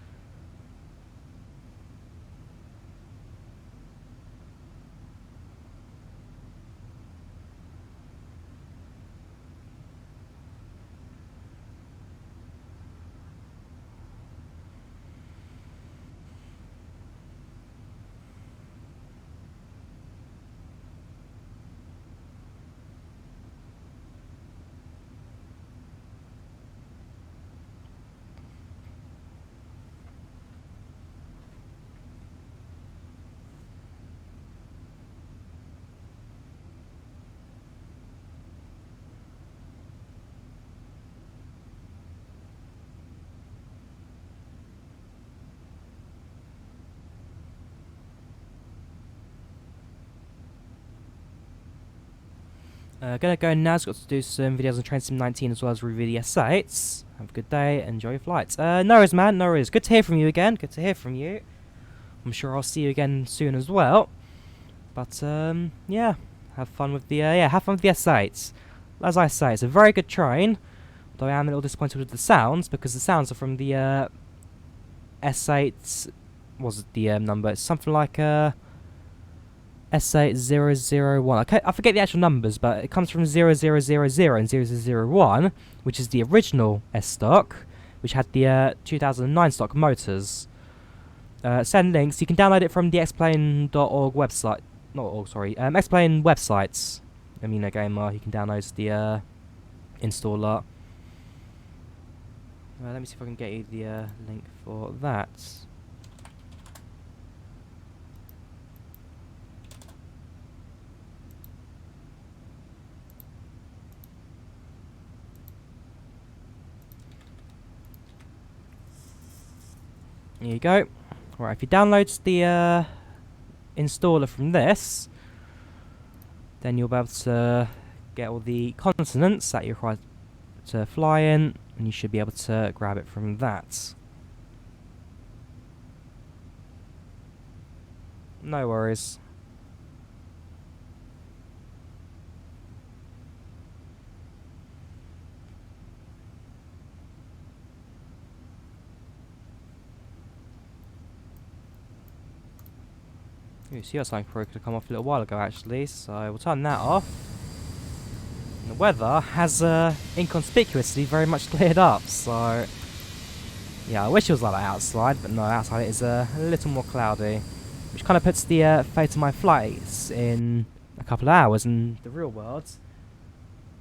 Gonna go now, got to do some videos on Train Sim 19 as well as review the S8s. Have a good day, enjoy your flights. No worries man, no worries. Good to hear from you again, good to hear from you. I'm sure I'll see you again soon as well. But yeah, have fun with the have fun with the S8s. As I say, it's a very good train, although I am a little disappointed with the sounds, because the sounds are from the S8, what was it the number? It's something like S8001. Okay, I forget the actual numbers, but it comes from 0000 and 0001, which is the original S stock, which had the 2009 stock motors. Send links. You can download it from the xplane.org website. Not org, sorry. Xplane websites. Amino Gamer. You can download the installer. Let me see if I can get you the link for that. There you go. Right, if you download the installer from this, then you'll be able to get all the consonants that you're required to fly in, and you should be able to grab it from that. No worries. You see, something probably could have come off a little while ago actually, so we'll turn that off. And the weather has inconspicuously very much cleared up, so yeah, I wish it was like that outside, but no, outside it is a little more cloudy, which kind of puts the fate of my flights in a couple of hours. In the real world,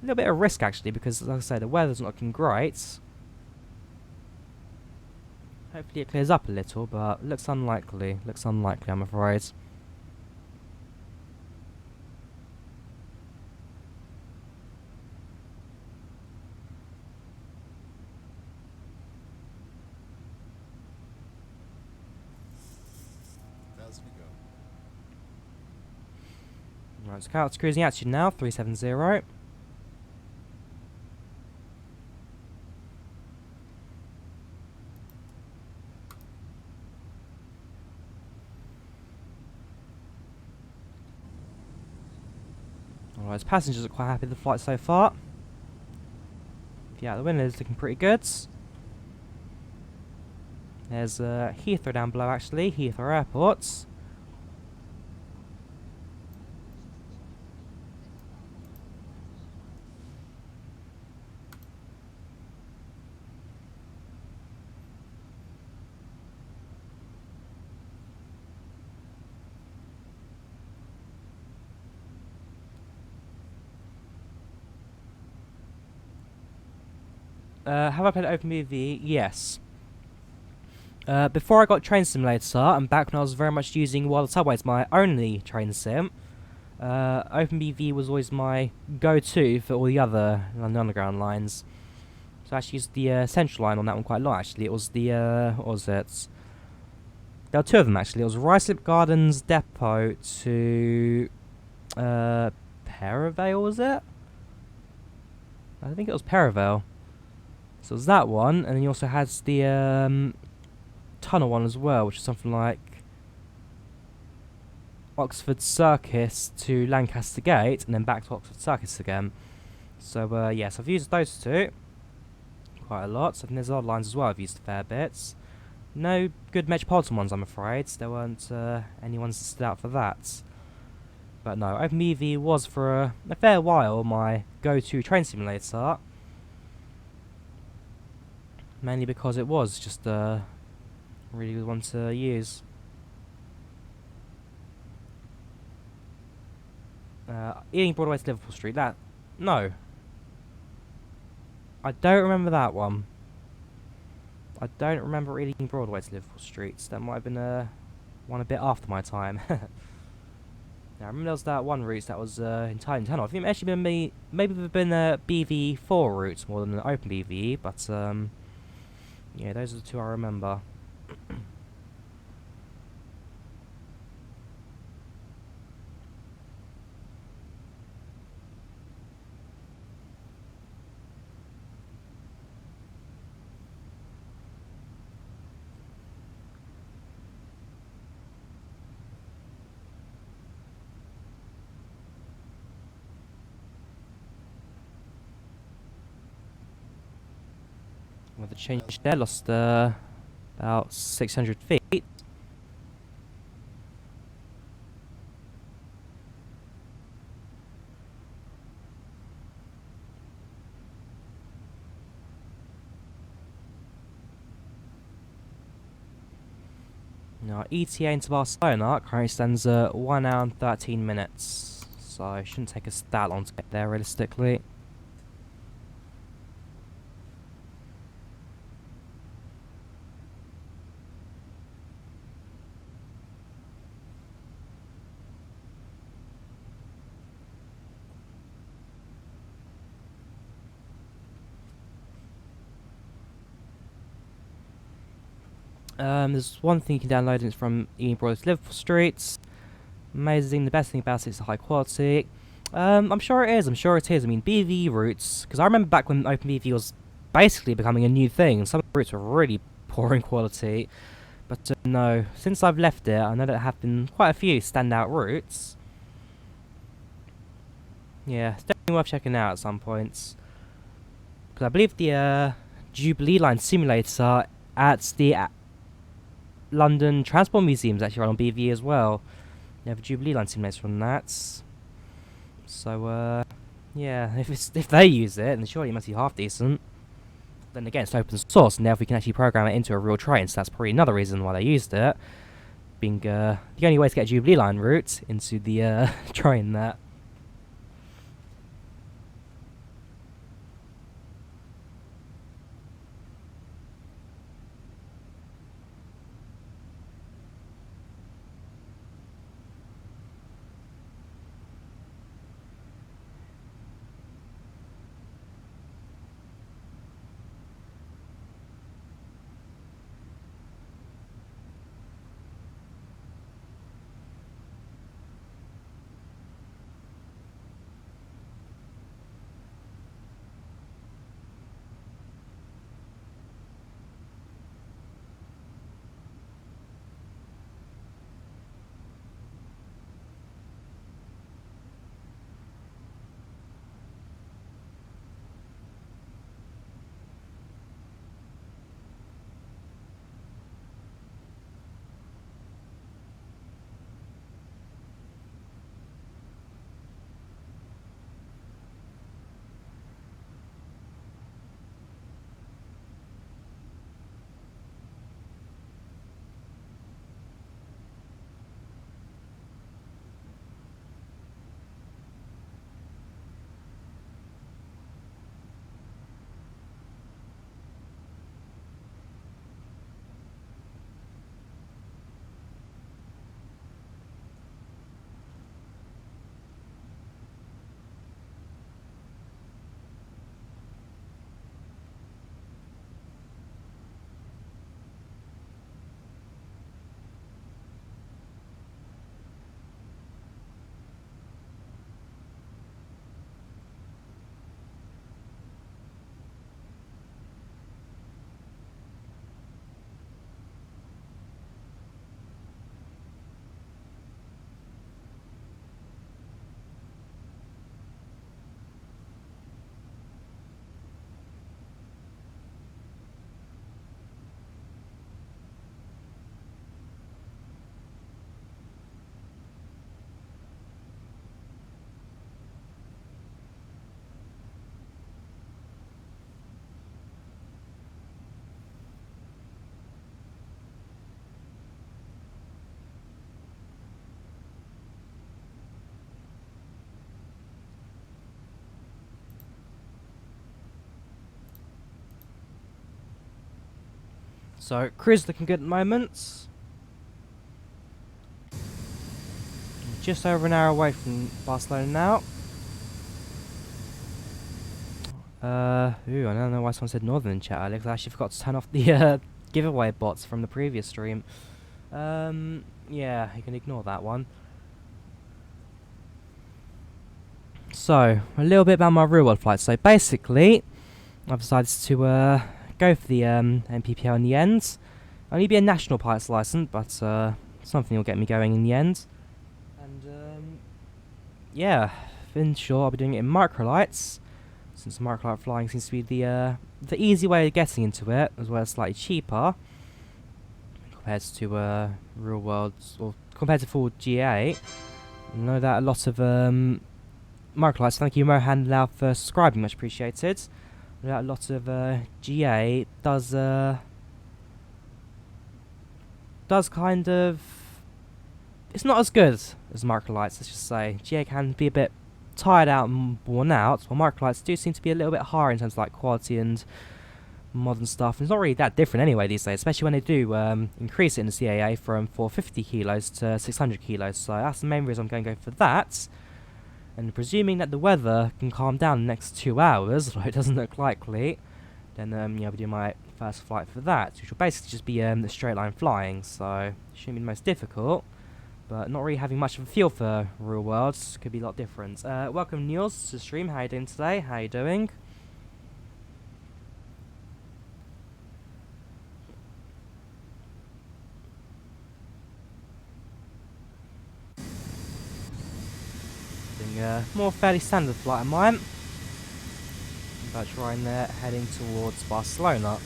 a little bit of risk actually, because like I say, the weather's not looking great. Hopefully it clears up a little, but looks unlikely. Looks unlikely, I'm afraid. Right, so Scout's cruising altitude now, 370. Otherwise, passengers are quite happy with the flight so far. Yeah, the window is looking pretty good. There's Heathrow down below, actually, Heathrow Airport. Have I played OpenBV? Yes. Before I got Train Simulator, and back when I was very much using Wild Subways, my only train sim, OpenBV was always my go-to for all the other London Underground lines. So I actually used the Central line on that one quite a lot, actually. It was the, what was it? There were two of them, actually. It was Ruislip Gardens Depot to, Perivale, was it? I think it was Perivale. So it was that one, and then you also had the, tunnel one as well, which is something like Oxford Circus to Lancaster Gate, and then back to Oxford Circus again. So, yes, I've used those two quite a lot. So I think there's other lines as well I've used a fair bit. No good Metropolitan ones, I'm afraid. There weren't any ones that stood out for that. But no, OpenBV was for a fair while my go-to train simulator. Mainly because it was just a really good one to use. Ealing Broadway to Liverpool Street, no. I don't remember that one. I don't remember Ealing Broadway to Liverpool Street. That might have been one a bit after my time. Now, I remember there was that one route that was entirely internal. I think it actually maybe have been a BV4 route more than an open BV, but yeah, those are the two I remember. With the change there, lost about 600 feet. Now, ETA into Barcelona currently stands at 1 hour and 13 minutes, so it shouldn't take us that long to get there realistically. There's one thing you can download, and it's from Ealing Broadway to Liverpool Street. Amazing. The best thing about it is the high quality. I'm sure it is. I'm sure it is. I mean, BV routes, because I remember back when OpenBV was basically becoming a new thing. Some of the routes were really poor in quality. But no, since I've left it, I know there have been quite a few standout routes. Yeah, it's definitely worth checking out at some points. Because I believe the Jubilee Line simulator at the London Transport Museum is actually run on BV as well. You have a Jubilee Line simulator on that. So, yeah, if they use it, then surely it must be half decent. Then again, it's open source, and now if we can actually program it into a real train, so that's probably another reason why they used it. Being the only way to get a Jubilee Line route into the train there. So cruise looking good at the moment. Just over an hour away from Barcelona now. I don't know why someone said northern in chat earlier, 'cause I actually forgot to turn off the giveaway bots from the previous stream. Yeah, you can ignore that one. So, a little bit about my real world flight. So basically, I've decided to go for the MPPL in the end. Only be a national pilot's license, but something will get me going in the end. And yeah, in short, I'll be doing it in microlights, since microlight flying seems to be the easy way of getting into it, as well as slightly cheaper compared to real world, or compared to full GA. I know that a lot of microlights. Thank you, Mohan Lau, for subscribing, much appreciated. I know that a lot of GA does kind of, it's not as good as microlights. Let's just say GA can be a bit tired out and worn out, while microlights do seem to be a little bit higher in terms of like quality and modern stuff. And it's not really that different anyway these days, especially when they do increase it in the CAA from 450 kilos to 600 kilos. So that's the main reason I'm going to go for that. And presuming that the weather can calm down in the next 2 hours, although it doesn't look likely, then I'll be doing my first flight for that, which will basically just be the straight line flying. So it shouldn't be the most difficult, but not really having much of a feel for real worlds could be a lot different. Welcome Niels to the stream. How you doing today? How you doing? Doing a more fairly standard flight of mine. About Ryanair heading towards Barcelona.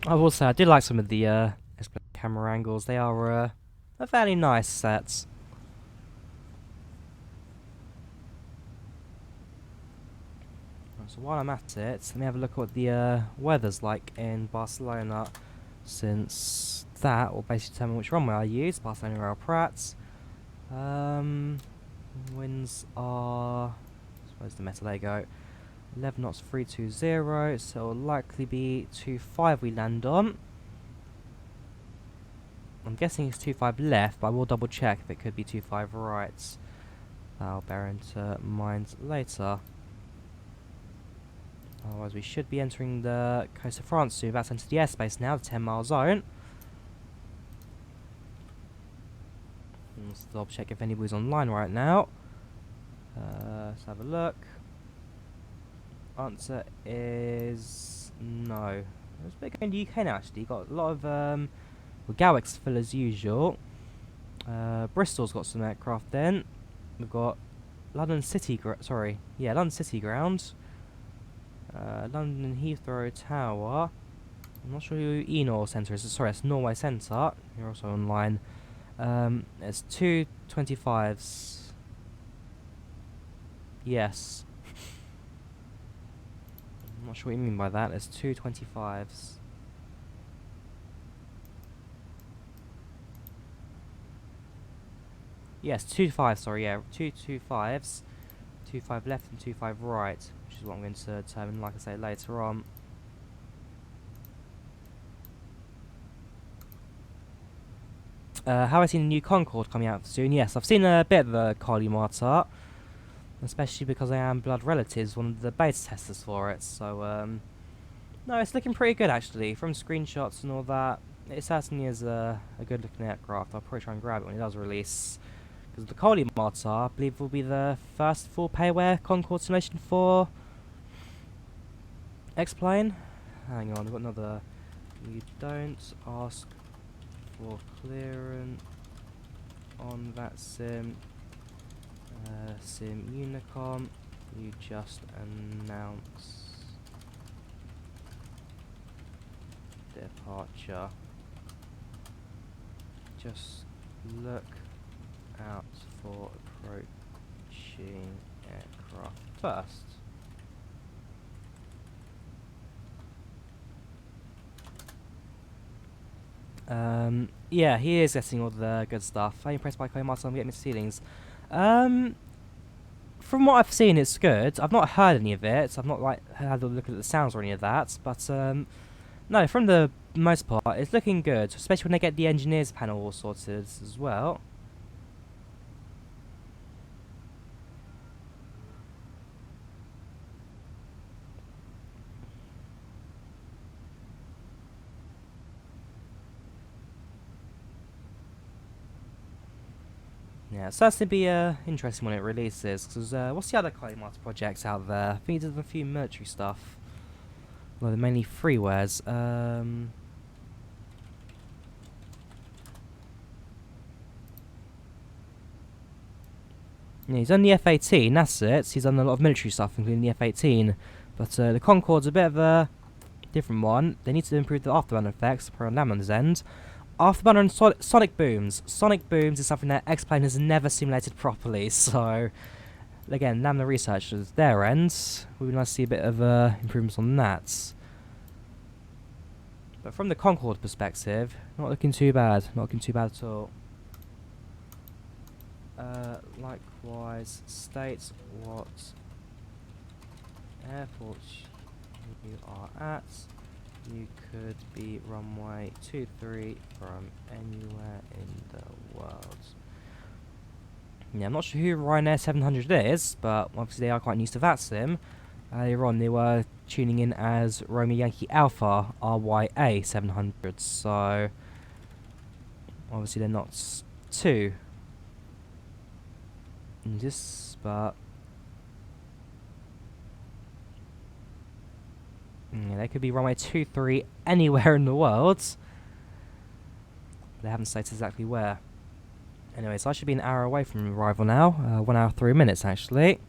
I will say I do like some of the camera angles. They are a fairly nice set. So while I'm at it, let me have a look at what the weather's like in Barcelona, since that will basically determine which runway I use. Barcelona Rail Prats. Winds are, where's the metal? There you go. 11 knots 320, so it'll likely be 25 we land on. I'm guessing it's 25 left, but I will double check if it could be 25 right. I'll bear into mind later. Otherwise we should be entering the coast of France soon. That's entered the airspace now, the 10-mile zone. Let's double check if anybody's online right now. Let's have a look. Answer is no. It's a bit going to UK now actually. Got a lot of well, Gatwick's full as usual. Bristol's got some aircraft then. We've got London City London City Ground. London Heathrow Tower. I'm not sure who Enor Centre is. Sorry, it's Norway Centre. You're also online. It's 225s. Yes. I'm not sure what you mean by that. There's 225s. Yes, 25, sorry, yeah. 225s. 25 left and 25 right, which is what I'm going to determine, like I say, later on. Have I seen a new Concorde coming out soon? Yes, I've seen a bit of the Carly Marta, especially because I am blood relatives, one of the beta testers for it. So, no, it's looking pretty good actually. From screenshots and all that, it certainly is a good looking aircraft. I'll probably try and grab it when it does release. Because the Carly Marta, I believe, will be the first full payware Concorde simulation for X-Plane. Hang on, we've got another. You don't ask for clearance on that sim. Sim Unicom, you just announce departure. just look out for approaching aircraft first. Yeah, he is getting all the good stuff. I'm impressed by Koyamasa. I'm getting his ceilings. From what I've seen, it's good. I've not heard any of it. I've not like had a look at the sounds or any of that. But no, from the most part, it's looking good. Especially when they get the engineers panel all sorted as well. Yeah, it's certainly be interesting when it releases. Because what's the other Koyamasa projects out there? I think he did a few military stuff. Well, they're mainly freewares. Yeah, he's done the F-18, that's it. He's done a lot of military stuff, including the F-18. But the Concorde's a bit of a different one. They need to improve the afterburner effects per Lamon's end. Afterburner and sonic booms. Sonic booms is something that X-Plane has never simulated properly, so again, Lambda researchers, their ends, we would like to see a bit of improvements on that. But from the Concorde perspective, not looking too bad. Not looking too bad at all. Likewise, state what airport you are at. You could be runway 23 from anywhere in the world. Yeah, I'm not sure who Ryanair 700 is, but obviously they are quite used to that sim. Earlier on, they were tuning in as Romeo Yankee Alpha RYA 700, so obviously they're not too in this, but yeah, they could be runway 23 anywhere in the world. They haven't stated exactly where. Anyway, so I should be an hour away from arrival now. 1 hour 3 minutes actually.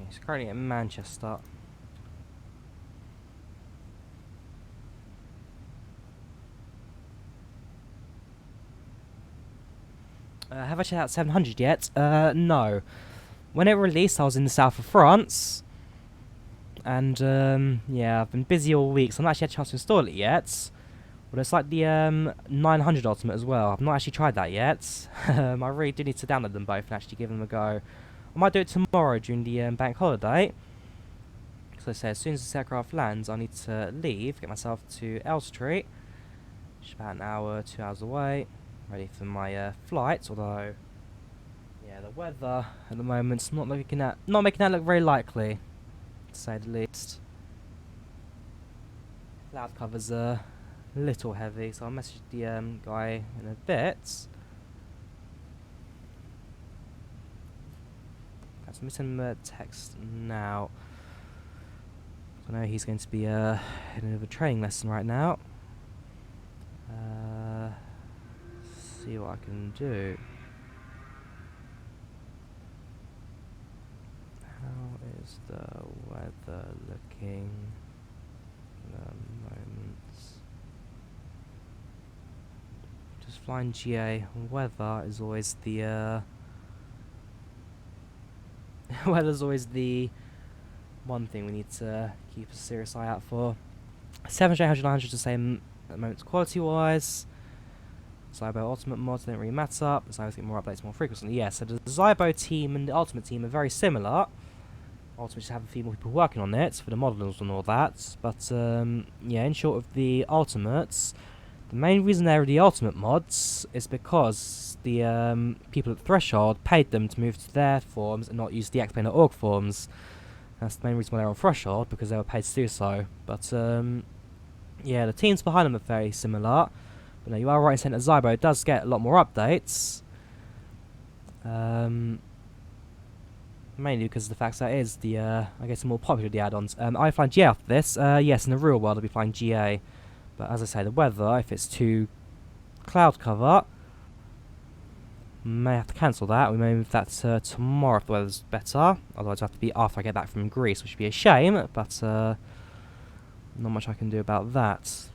It's currently in Manchester. Have I checked out 700 yet? No. When it released, I was in the south of France. And, yeah, I've been busy all week, so I've not actually had a chance to install it yet. But it's like the 900 Ultimate as well. I've not actually tried that yet. I really do need to download them both and actually give them a go. I might do it tomorrow during the bank holiday. So I say, as soon as this aircraft lands, I need to leave, get myself to Elstree, which is about an hour, 2 hours away, ready for my flight. Although, yeah, the weather at the moment's not making that look very likely, to say the least. Cloud cover's a little heavy, so I'll message the guy in a bit. Let me send him a text now. I know he's going to be in a training lesson right now. See what I can do. How is the weather looking at the moment? Just flying GA. Weather is always the weather's always the one thing we need to keep a serious eye out for. 700, 800, 900 the same at the moment quality wise. Zibo Ultimate mods don't really matter. Zibo's get more updates more frequently. Yeah, so the Zibo team and the Ultimate team are very similar. Ultimate just have a few more people working on it for the models and all that. But yeah, in short of the Ultimates, the main reason they're the Ultimate mods is because the people at Threshold paid them to move to their forms and not use the Explainer.org forms. That's the main reason why they're on Threshold, because they were paid to do so. But yeah, the teams behind them are very similar. But no, you are right in saying that Zibo does get a lot more updates. Mainly because of the fact that it is the, I guess, the more popular of the add-ons. I find GA after this. Yes, in the real world I'll be flying GA. But as I say, the weather, if it's too cloud cover, may have to cancel that. We may move that to tomorrow if the weather's better. Otherwise it'll have to be after I get back from Greece, which would be a shame. But not much I can do about that.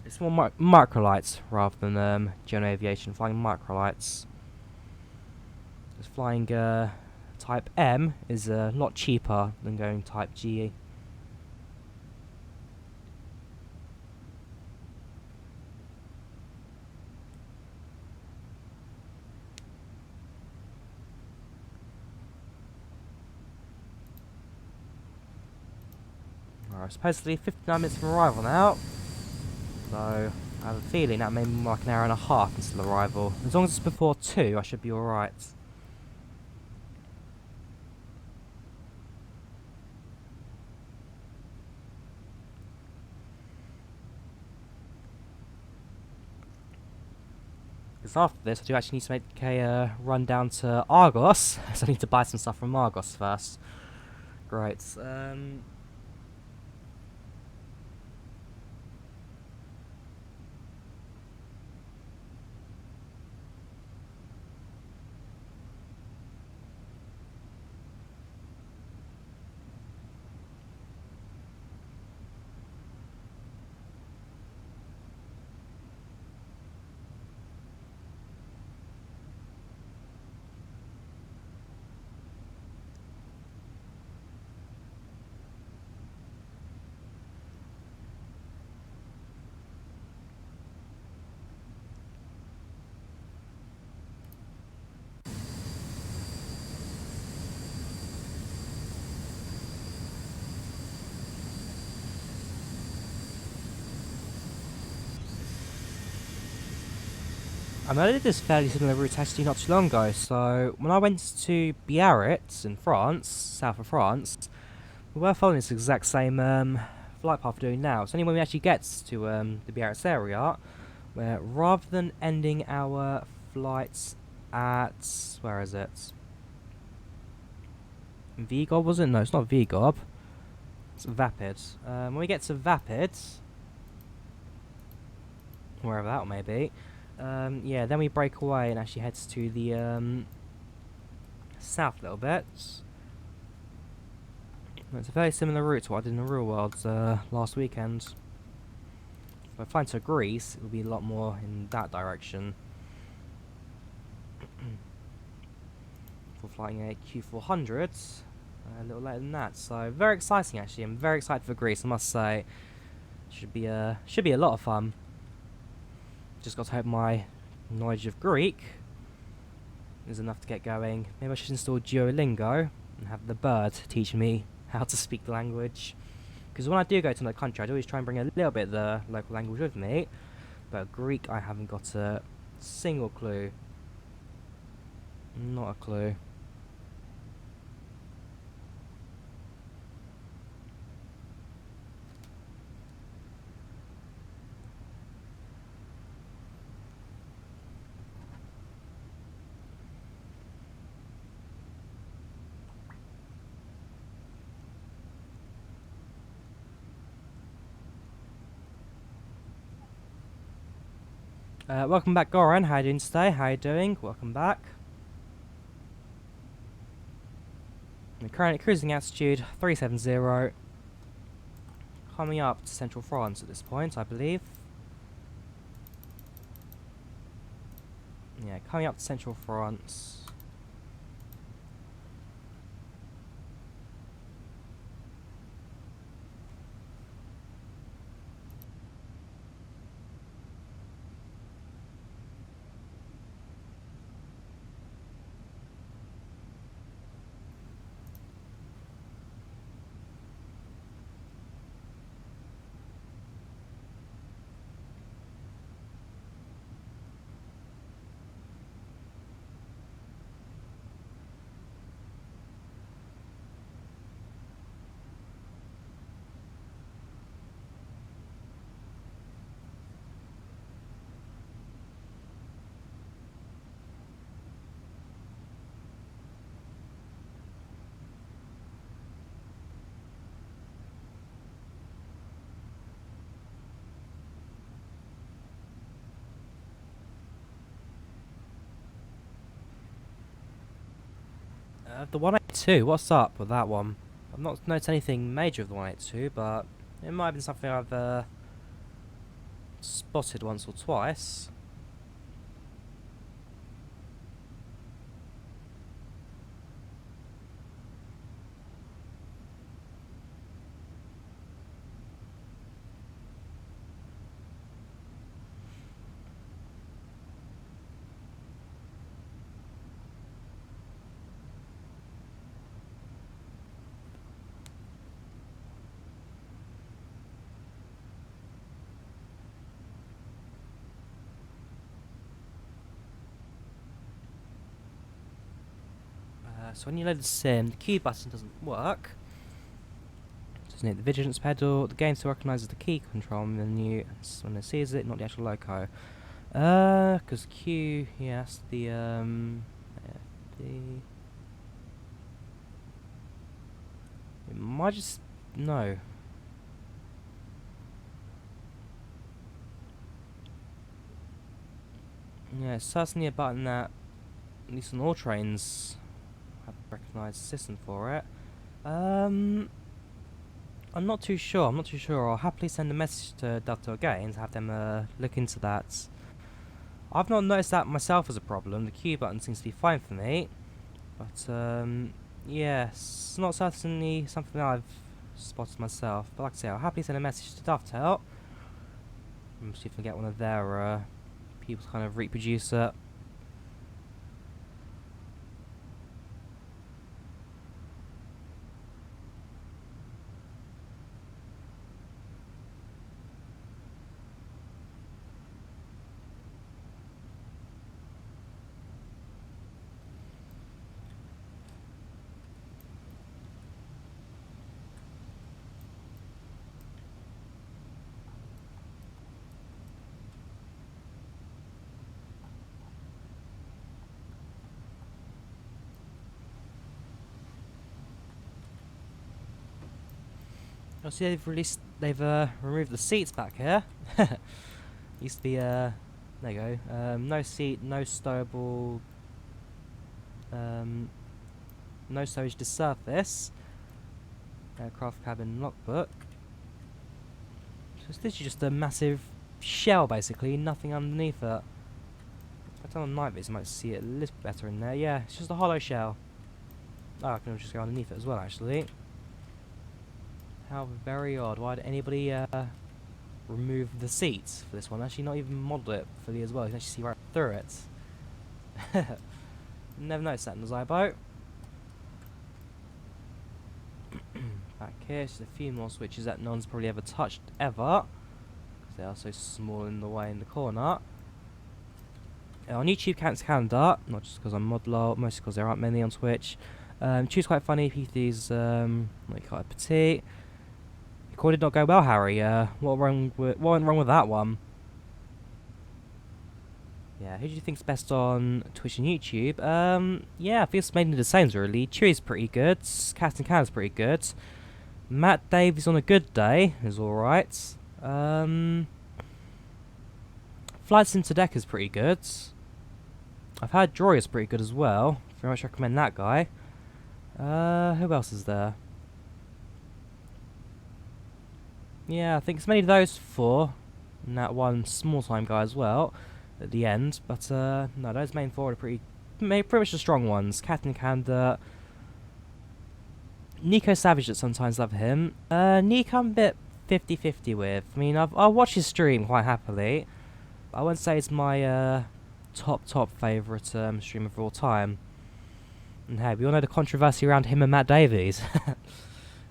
It's more microlights rather than general aviation. Flying microlights. Just flying Type M is a lot cheaper than going Type G. Alright, supposedly 59 minutes from arrival now. So I have a feeling that may be more like an hour and a half until arrival. As long as it's before 2, I should be alright. Because after this, I do actually need to make a run down to Argos. So I need to buy some stuff from Argos first. Great. I know I did this fairly similar route actually not too long ago. So when I went to Biarritz in France, south of France, we were following this exact same flight path we're doing now. It's only when we actually get to the Biarritz area, where rather than ending our flights at, where is it? Vigob, was it? No, it's not Vigob. It's Vapid. When we get to Vapid, wherever that may be, yeah, then we break away and actually heads to the south a little bit. It's a very similar route to what I did in the real world last weekend. If I fly to Greece, it will be a lot more in that direction. For flying a Q400, a little later than that. So very exciting actually. I'm very excited for Greece, I must say. Should be a lot of fun. Just got to hope my knowledge of Greek is enough to get going. Maybe I should install Duolingo and have the bird teach me how to speak the language. Because when I do go to another country, I always try and bring a little bit of the local language with me. But Greek, I haven't got a single clue. Not a clue. Welcome back, Goran. How you doing today? How you doing? Welcome back. We're currently cruising altitude 370. Coming up to central France at this point, I believe. Yeah, coming up to central France. The 182, what's up with that one? I've not noticed anything major of the 182, but it might have been something I've spotted once or twice. So when you load the sim, the Q button doesn't work. Doesn't hit the vigilance pedal. The game still recognises the key control menu when it sees it, not the actual loco. Because Q, yes, the it might just no. Yeah, it's certainly a button that, at least on all trains, have recognised the system for it. I'm not too sure. I'll happily send a message to Dovetail Games to have them look into that. I've not noticed that myself as a problem. The Q button seems to be fine for me, but yeah, it's not certainly something I've spotted myself. But like I say, I'll happily send a message to Dovetail and see if I can get one of their people to kind of reproduce it. I see they've removed the seats back here. Used to be there you go. No seat, no stowable, no stowage to surface. Aircraft cabin logbook. So it's literally just a massive shell, basically, nothing underneath it. If I turn on night vision, you might see it a little better in there. Yeah, it's just a hollow shell. Oh, I can just go underneath it as well, actually. How very odd. Why did anybody remove the seats for this one? Actually, not even model it fully as well. You can actually see right through it. Never noticed that in the Zibo. Back here, just a few more switches that no one's probably ever touched ever, because they are so small in the way in the corner. On YouTube, Canada, not just because I'm modeler, mostly because there aren't many on Twitch. Choose quite funny. P3's like quite petite. The call did not go well, Harry. What went wrong with that one? Yeah, who do you think's best on Twitch and YouTube? Yeah, I think it's mainly the same really. Chewie's pretty good. Captain Can's pretty good. Matt Davies on a good day is alright. Flights into Deck is pretty good. I've heard Drawyah's pretty good as well. Very much recommend that guy. Who else is there? Yeah, I think it's mainly those four. And that one small time guy as well at the end. But no, those main four are pretty much the strong ones. Captain Canada. Nico Savage, that sometimes love him. Nico I'm a bit 50-50 with. I mean, I'll watch his stream quite happily. But I wouldn't say it's my top favourite streamer of all time. And hey, we all know the controversy around him and Matt Davies.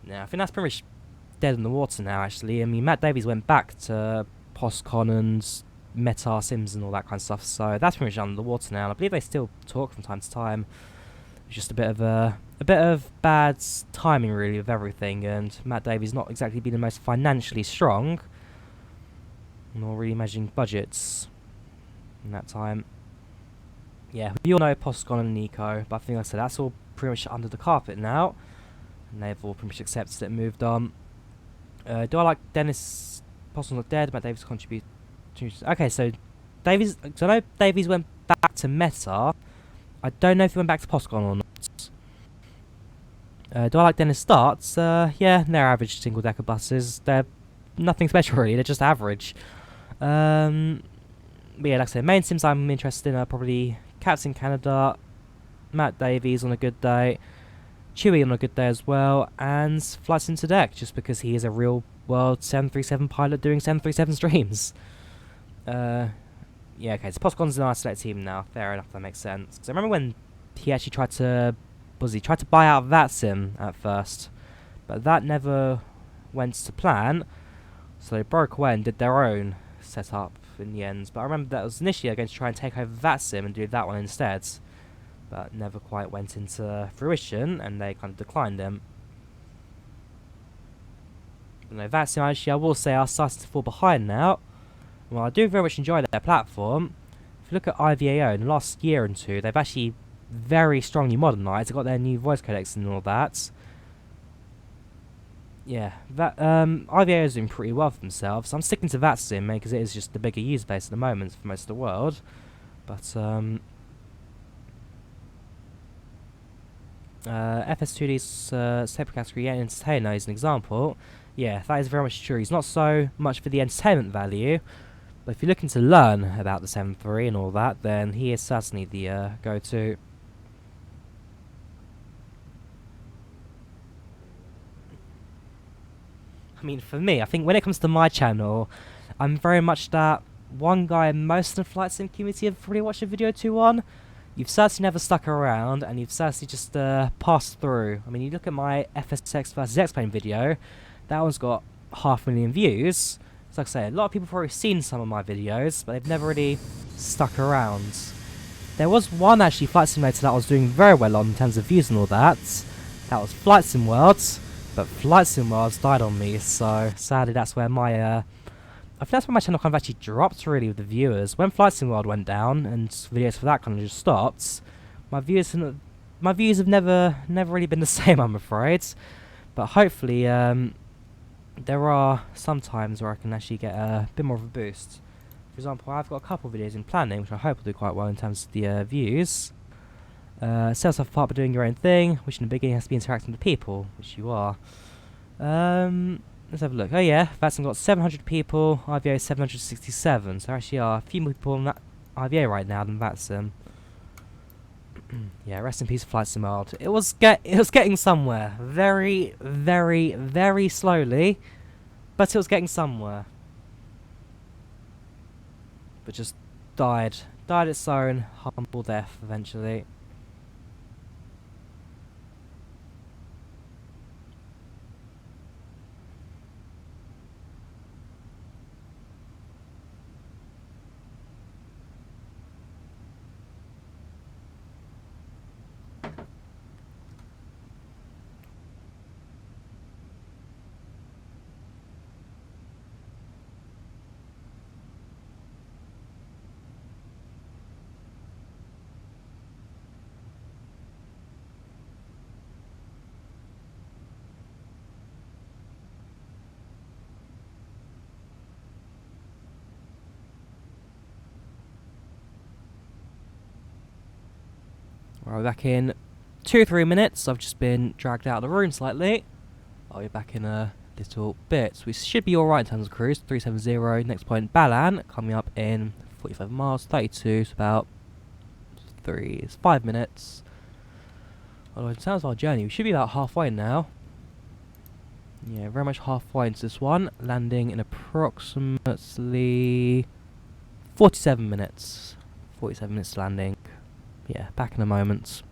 Yeah, I think that's pretty much dead in the water now, actually. I mean, Matt Davies went back to PostCon and Meta Sims and all that kind of stuff, so that's pretty much under the water now. And I believe they still talk from time to time. It's just a bit of bad timing, really, of everything. And Matt Davies not exactly been the most financially strong, nor really managing budgets in that time. Yeah, we all know PostCon and Nico, but I think, like I said, that's all pretty much under the carpet now, and they've all pretty much accepted it and moved on. Do I like Dennis? PostCon's not dead. Matt Davies contribute. Okay, so Davies. So I know Davies went back to Meta. I don't know if he went back to PostCon or not. Do I like Dennis starts? Yeah, they're average single-decker buses. They're nothing special really, they're just average. But yeah, like I said, main sims I'm interested in are probably Captain Canada, Matt Davies on a good day, Chewie on a good day as well, and Flight Sim to Deck, just because he is a real world 737 pilot doing 737 streams. Yeah, okay, so Postcon's an isolated team now, fair enough, that makes sense. Because I remember when he actually tried to buy out VATSIM at first, but that never went to plan, so they broke away and did their own setup in the end. But I remember that was initially going to try and take over VATSIM and do that one instead, but never quite went into fruition, and they kind of declined him. But no, VATSIM actually, I will say, are starting to fall behind now. Well, I do very much enjoy their platform. If you look at IVAO in the last year or two, they've actually very strongly modernised. They've got their new voice codecs and all that. Yeah, that IVAO is doing pretty well for themselves. I'm sticking to VATSIM because it is just the bigger user base at the moment for most of the world. But FS2D's separate category, entertainer, is an example. Yeah, that is very much true. He's not so much for the entertainment value, but if you're looking to learn about the 7.3 and all that, then he is certainly the go-to. I mean, for me, I think when it comes to my channel, I'm very much that one guy most of the flight sim community have probably watched a video to on. You've certainly never stuck around, and you've certainly just passed through. I mean, you look at my FSX versus X-Plane video, that one's got 500,000 views. So like I say, a lot of people have already seen some of my videos, but they've never really stuck around. There was one actually flight simulator that I was doing very well on in terms of views and all that. That was Flight Sim Worlds, but Flight Sim Worlds died on me, so sadly that's where my I think that's where my channel kind of actually dropped really with the viewers. When Flight Sim World went down and videos for that kind of just stopped, my views have never really been the same, I'm afraid. But hopefully there are some times where I can actually get a bit more of a boost. For example, I've got a couple of videos in planning, which I hope will do quite well in terms of the views. Set yourself apart by doing your own thing, which in the beginning has to be interacting with people, which you are. Let's have a look. Oh yeah, VATSIM got 700 people, IVA 767, so there actually are a few more people on that IVA right now than VATSIM. Yeah, rest in peace, Flight Sim World. It was getting somewhere, very, very, very slowly, but it was getting somewhere. But just died its own humble death eventually. Right, we're back in 2 or 3 minutes. I've just been dragged out of the room slightly. I'll be back in a little bit. We should be alright in terms of cruise. 370, next point Balan, coming up in 45 miles, 32, so about 5 minutes. Although in terms of our journey, we should be about halfway now. Yeah, very much halfway into this one. Landing in approximately 47 minutes. 47 minutes landing. Yeah, back in a moment.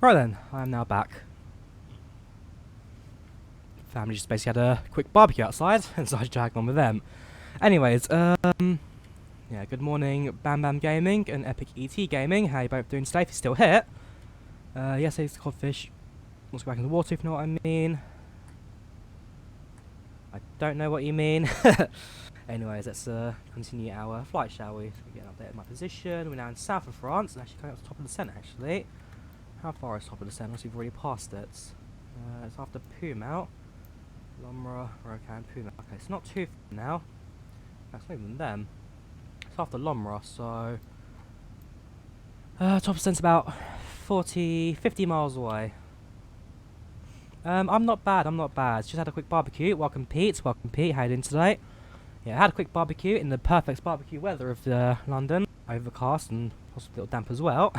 Right then, I am now back. Family just basically had a quick barbecue outside, and so I dragged on with them. Anyways, yeah, good morning, Bam Bam Gaming and Epic ET Gaming. How you both doing today? If you're still here. Yes, it's the codfish. Let's go back in the water if you know what I mean. I don't know what you mean. Anyways, let's continue our flight, shall we? So we get an update of my position. We're now in south of France, and actually coming up to the top of the descent, actually. How far is top of the descent? Unless we've already passed it. It's after Pumau. Lomra, Rocan, Pumau. Okay, it's not too far now. That's not even them. It's after Lomra, so... top of descent's about 50 miles away. I'm not bad, Just had a quick barbecue. Welcome Pete, how you doing today? Yeah, I had a quick barbecue in the perfect barbecue weather of London. Overcast and possibly a little damp as well.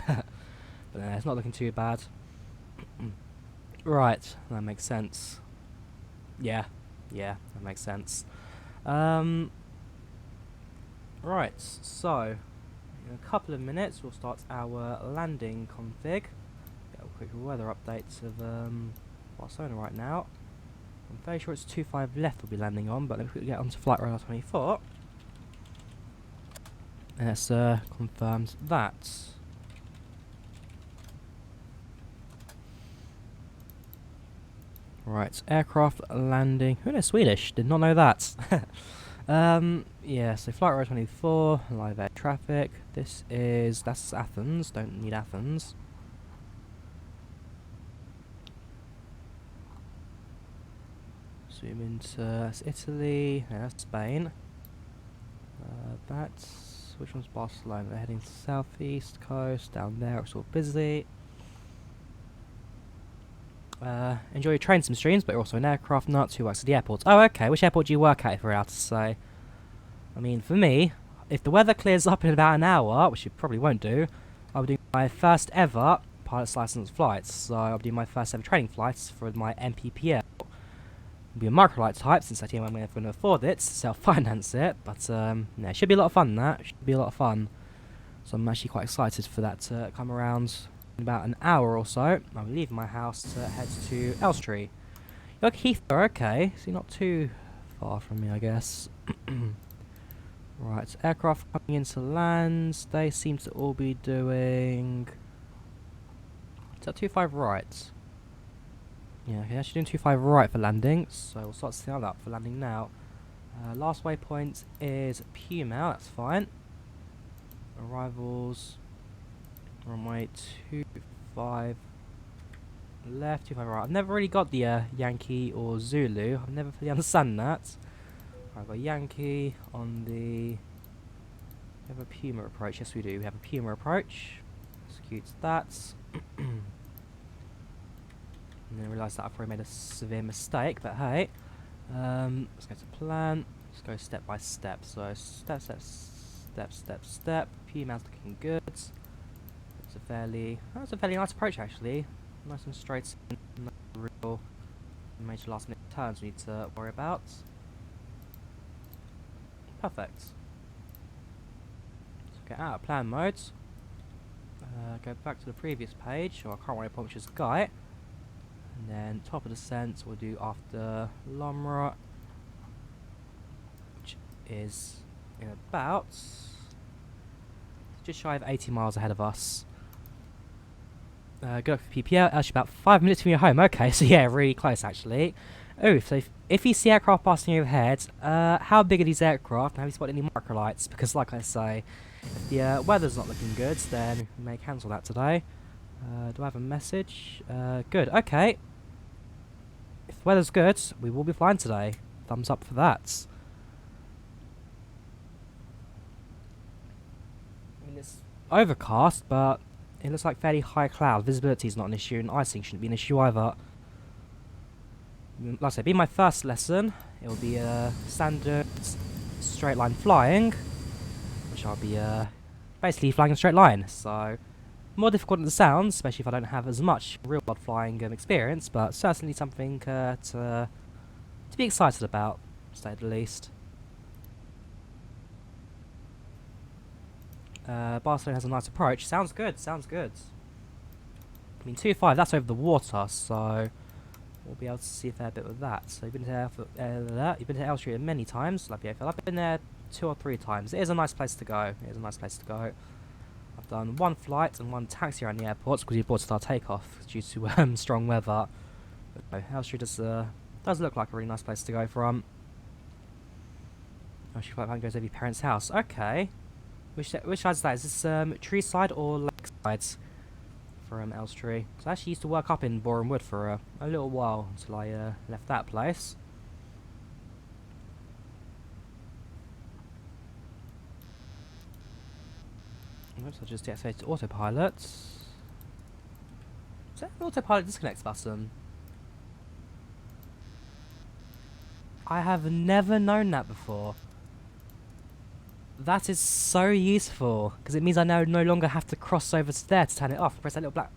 But it's not looking too bad. Right, that makes sense. Yeah, that makes sense. Right, so in a couple of minutes we'll start our landing config. Get a quick weather update of Barcelona right now. I'm very sure it's 25 left we'll be landing on, but let me quickly get onto flight radar 24. And it's confirmed that. Right, aircraft landing. Oh, they're Swedish. Did not know that. Yeah, so flight radar 24, live air traffic. That's Athens. Don't need Athens. Zoom into that's Italy. Yeah, that's Spain. Which one's Barcelona? They're heading southeast coast. Down there, it's all busy. Enjoy your train sim streams, but you're also an aircraft nut who works at the airport. Oh, okay. Which airport do you work at, if we're out to say? I mean, for me, if the weather clears up in about an hour, which it probably won't do, I'll be doing my first ever pilot's license flights. So I'll be doing my first ever training flights for my MPPL. It'll be a microlight type, since I think I'm going to afford it, self-finance it. But yeah, it should be a lot of fun. So I'm actually quite excited for that to come around. In about an hour or so, I'll be leaving my house to head to Elstree. You're like Heathrow, okay. So you're not too far from me, I guess. Right, aircraft coming into land. They seem to all be doing... Is that 25 right? Yeah, okay, actually doing 25 right for landing. So we'll start setting that up for landing now. Last waypoint is Pumau, that's fine. Arrivals... Runway 25 left, 25 right. I've never really got the Yankee or Zulu. I've never fully understand that. I've got Yankee on the... We have a Puma approach. Yes, we do. We have a Puma approach. Execute that. And then realised that I've probably made a severe mistake, but hey. Let's go to plan. Let's go step by step. So step. Puma's looking good. That's a fairly nice approach actually. Nice and straight, no real major last minute turns we need to worry about. Perfect. So get out of plan mode. Go back to the previous page, or I can't remember which is Guy. And then top of descent we'll do after Lomra, which is in about just shy of 80 miles ahead of us. Good luck for PPL. Actually, about 5 minutes from your home. Okay, so yeah, really close actually. Oh, so if you see aircraft passing overhead, how big are these aircraft? Have you spotted any microlights? Because, like I say, if the weather's not looking good, then we may cancel that today. Do I have a message? Good. Okay. If the weather's good, we will be flying today. Thumbs up for that. I mean, it's overcast, but it looks like fairly high cloud. Visibility is not an issue, and icing shouldn't be an issue either. Like I said, being my first lesson, it will be standard straight line flying, which I'll be basically flying in a straight line. So more difficult than it sounds, especially if I don't have as much real world flying experience, but certainly something to be excited about, to say the least. Barcelona has a nice approach. Sounds good, sounds good. I mean, 2.5, that's over the water, so we'll be able to see a fair bit with that. So you've been to Elstree many times, like yeah, I've been there 2 or 3 times. It is a nice place to go. It is a nice place to go. I've done 1 flight and 1 taxi around the airports because we boarded our takeoff due to strong weather. But no, Elstree does look like a really nice place to go from. Elstree flight goes over your parents' house. Okay. Which side is that? Is this tree side or lake side from Elstree? So I actually used to work up in Boreham Wood for a little while until I left that place. Oops, I'll just deactivate autopilot. Is that an autopilot disconnect button? I have never known that before. That is so useful, because it means I now no longer have to cross over to there to turn it off. Press that little black...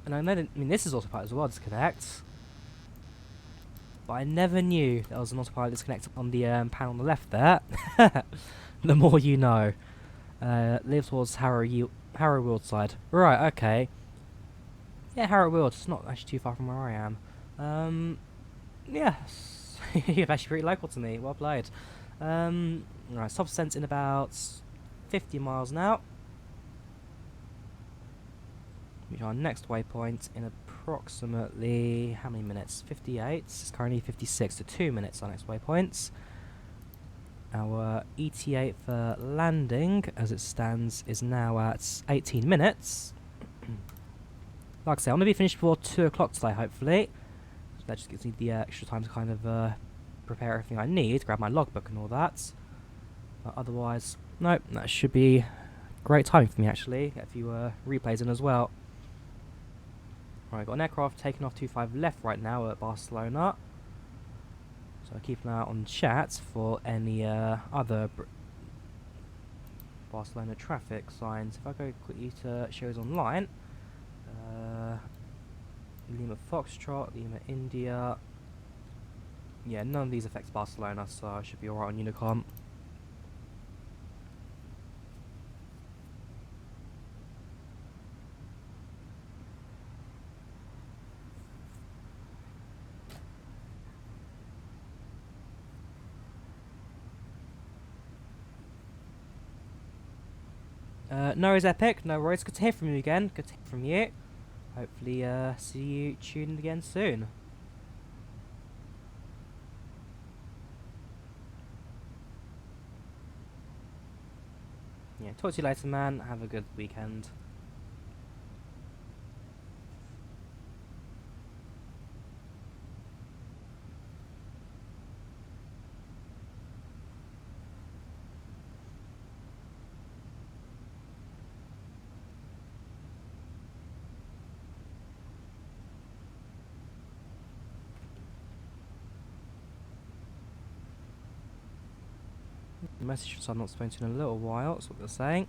And I know that, I mean, this is autopilot as well, disconnect. But I never knew there was an autopilot disconnect on the panel on the left there. The more you know. Live towards Harrow Weald side. Right, okay. Yeah, Harrow Weald. It's not actually too far from where I am. Yeah. You're actually pretty local to me. Well played. Right, stop descent in about 50 miles now. Which our next waypoint in approximately, how many minutes? 58. It's currently 56, so 2 minutes our next waypoint. Our ETA for landing, as it stands, is now at 18 minutes. Like I say, I'm going to be finished before 2 o'clock today, hopefully. So that just gives me the extra time to kind of prepare everything I need, grab my logbook and all that. But otherwise, nope, that should be great timing for me, actually. Get a few replays in as well. Right, got an aircraft taking off 25 left right now at Barcelona. So I keep an eye out on chat for any other Barcelona traffic signs. If I go quickly to shows online, Lima Foxtrot, Lima India. Yeah, none of these affects Barcelona, so I should be alright on Unicom. No worries, Epic. No worries. Good to hear from you again. Good to hear from you. Hopefully, see you tuned again soon. Yeah, talk to you later, man. Have a good weekend. Message which I've not spoken to in a little while, that's what they're saying.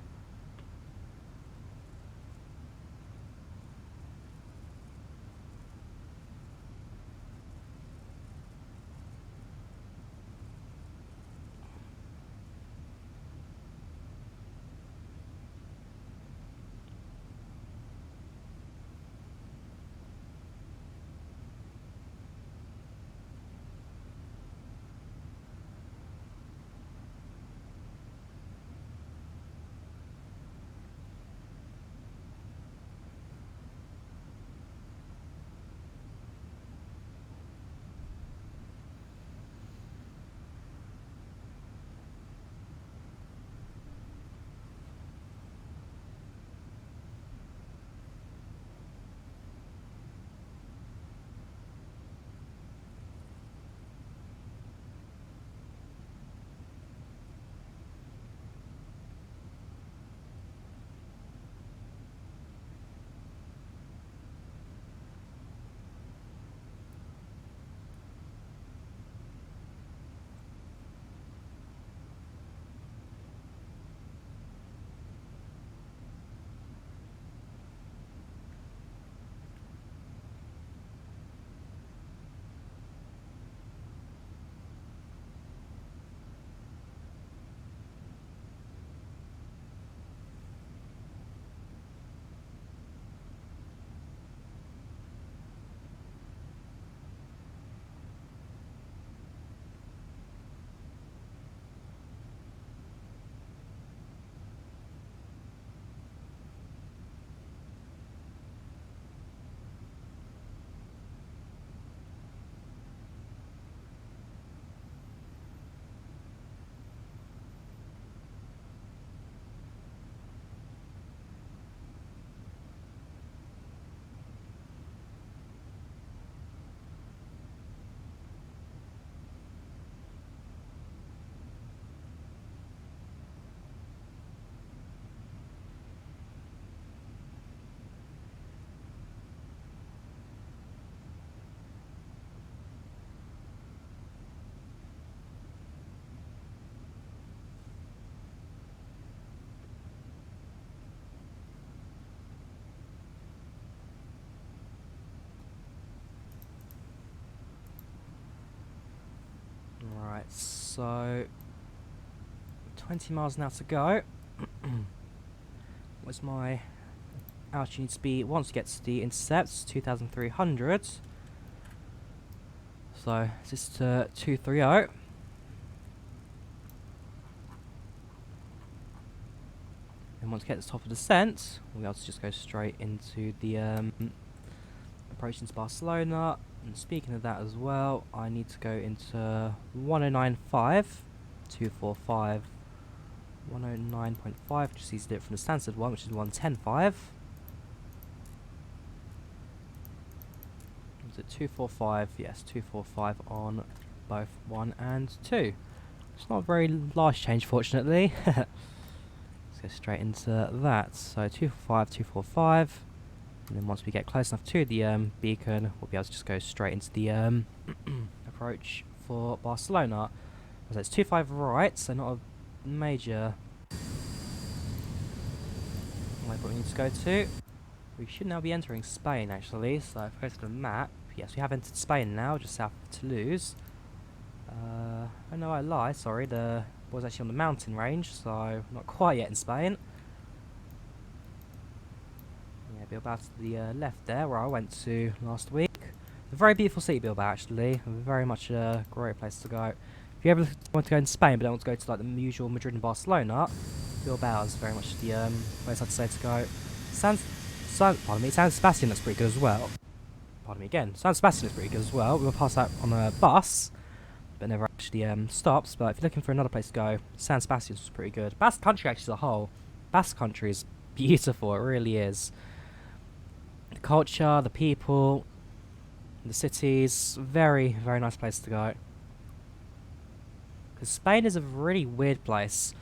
Right, so 20 miles an hour to go. What's my altitude speed once it gets to the intercepts? 2,300. So this is to 230. And once we get to the top of the descent, we'll be able to just go straight into the approach into Barcelona. And speaking of that as well, I need to go into 109.5, 245, 109.5, just easy to do it from the Stansted one, which is 110.5. Is it 245? Yes, 245 on both 1 and 2. It's not a very large change, fortunately. Let's go straight into that. So 245, 245. And then once we get close enough to the beacon, we'll be able to just go straight into the approach for Barcelona. So it's 25 right, so not a major waypoint we need to go to. We should now be entering Spain, actually. So if we go to the map, yes, we have entered Spain now, just south of Toulouse. Oh no, I lie, sorry, the was actually on the mountain range, so not quite yet in Spain. Yeah, Bilbao to the left there, where I went to last week. A very beautiful city, Bilbao, actually. Very much a great place to go. If you ever want to go in Spain, but don't want to go to like the usual Madrid and Barcelona, Bilbao is very much the place I'd say to go. San Sebastian looks pretty good as well. Pardon me again. San Sebastian is pretty good as well. We'll pass that on a bus, but never actually stops. But if you're looking for another place to go, San Sebastian's pretty good. Basque Country actually as a whole. Basque Country is beautiful. It really is. The culture, the people, the cities, very, very nice place to go. Because Spain is a really weird place.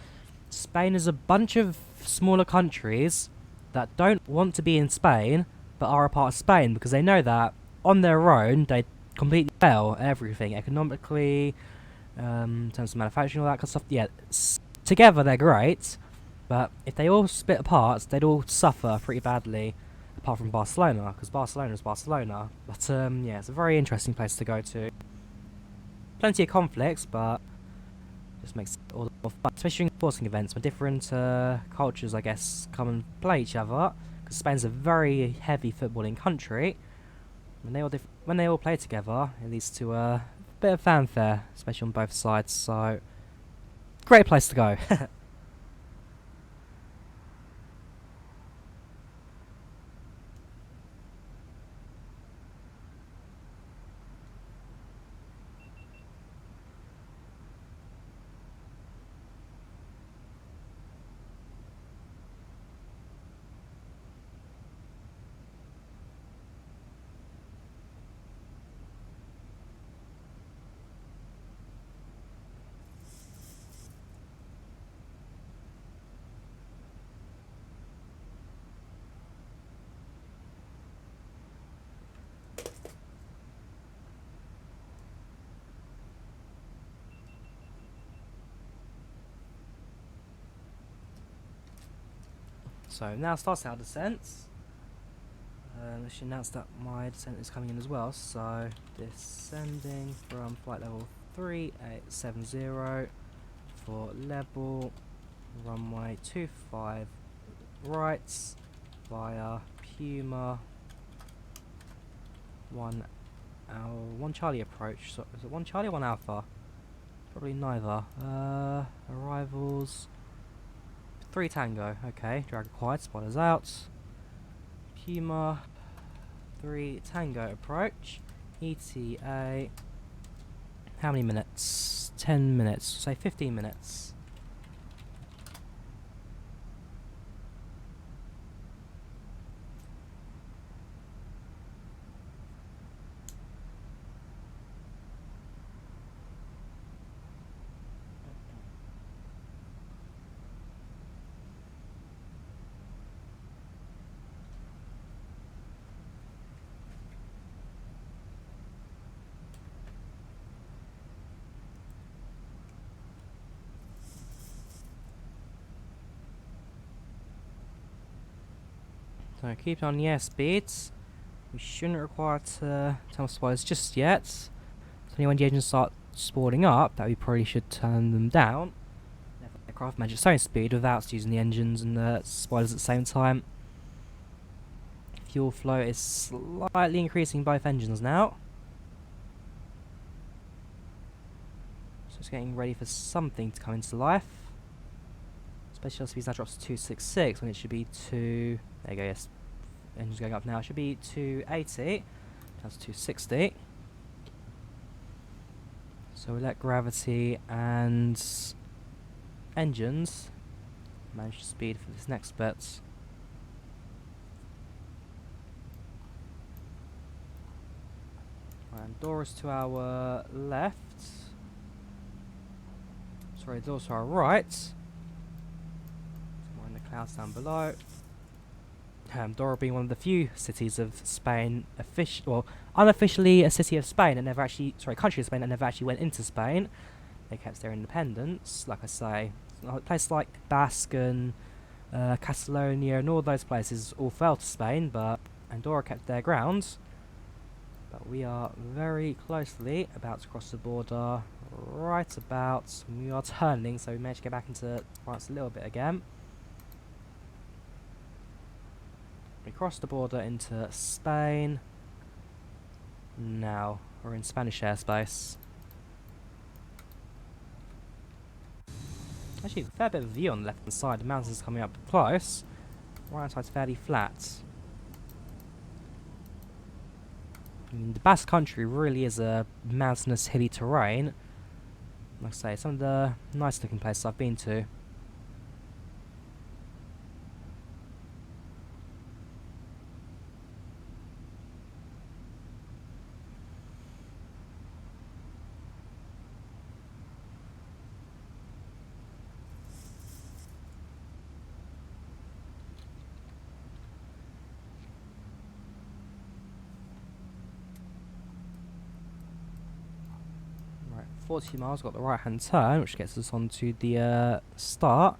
Spain is a bunch of smaller countries that don't want to be in Spain, but are a part of Spain because they know that on their own they completely fail at everything economically, in terms of manufacturing, all that kind of stuff. Yeah, together they're great, but if they all split apart, they'd all suffer pretty badly. Apart from Barcelona, because Barcelona is Barcelona. But yeah, it's a very interesting place to go to. Plenty of conflicts, but just makes it all the more fun, especially during sporting events when different cultures, I guess, come and play each other. Because Spain's a very heavy footballing country. When they all play together, it leads to a bit of fanfare, especially on both sides. So, great place to go. So now starts our descent. I should announce that my descent is coming in as well. So descending from flight level 3870 for level runway 25 right via Puma 1 Charlie approach. So is it 1 Charlie or 1 Alpha? Probably neither. Arrivals 3 Tango. Okay, drag required. Spoilers out. Puma 3 Tango approach. ETA. How many minutes? 10 minutes. Say 15 minutes. So keep on the airspeeds. We shouldn't require to tell spoilers just yet. It's only when the engines start spooling up that we probably should turn them down. Let the aircraft manage its own speed without using the engines and the spoilers at the same time. Fuel flow is slightly increasing both engines now. So it's getting ready for something to come into life. Special speed now drops to 266 when it should be 2... There you go, yes. Engine's going up now. It should be 280. Down to 260. So we let gravity and engines manage the speed for this next bit. And doors to our left. Sorry, doors to our right. More in the clouds down below. Andorra being one of the few cities of Spain, unofficially a city of Spain, and never actually, country of Spain, that never actually went into Spain. They kept their independence, like I say. Places like Basque and Catalonia and all those places all fell to Spain, but Andorra kept their ground. But we are very closely about to cross the border, right about. We are turning, so we managed to get back into France a little bit again. We crossed the border into Spain. Now we're in Spanish airspace. Actually, a fair bit of view on the left hand side. The mountains coming up close. Right hand side's fairly flat. I mean, the Basque Country really is a mountainous, hilly terrain. Like I say, some of the nice looking places I've been to. Right, 40 miles, got the right hand turn, which gets us onto the start.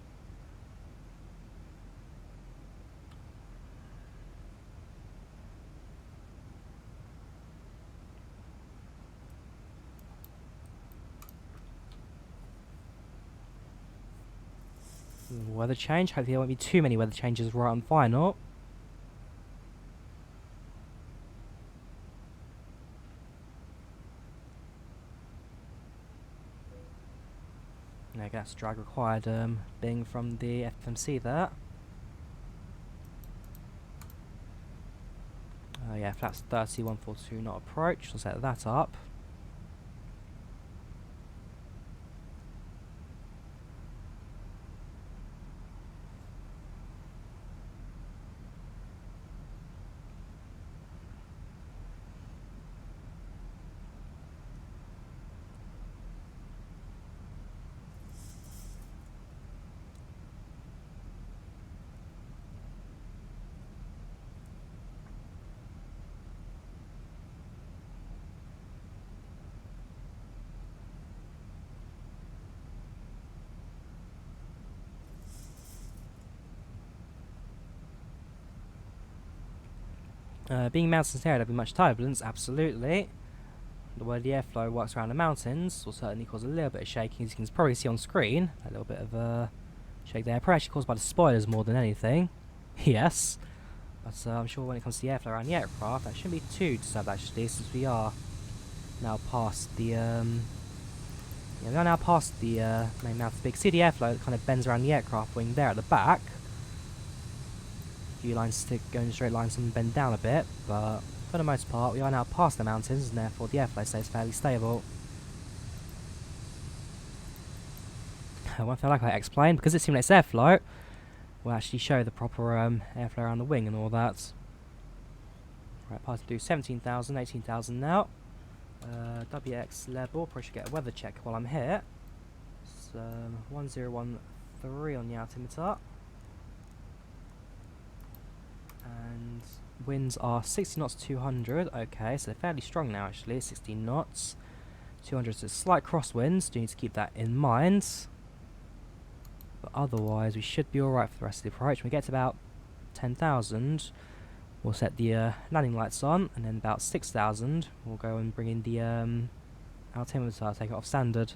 Weather change, hopefully there won't be too many weather changes right on final. I guess drag required being from the FMC there. Yeah, flaps 30, 142 not approach, we'll set that up. Being mountains here, there'll be much turbulence, absolutely. The way the airflow works around the mountains will certainly cause a little bit of shaking, as you can probably see on screen. A little bit of a shake there, probably actually caused by the spoilers more than anything. Yes. But I'm sure when it comes to the airflow around the aircraft, that shouldn't be too disturbed actually, since we are now past the we are now past the main mountain. You can see the airflow that kind of bends around the aircraft wing there at the back. Few lines go in straight lines and bend down a bit, but for the most part we are now past the mountains and therefore the airflow stays fairly stable. One thing I like about X-Plane, because it simulates airflow, will actually show the proper airflow around the wing and all that. Right, passing through 17,000, 18,000 now. WX level, probably should get a weather check while I'm here. So 1013 on the altimeter. And winds are 60 knots, 200. Okay, so they're fairly strong now actually, 16 knots. 200 is a slight crosswinds, do need to keep that in mind. But otherwise, we should be alright for the rest of the approach. When we get to about 10,000, we'll set the landing lights on, and then about 6,000, we'll go and bring in the Our team was take it off standard.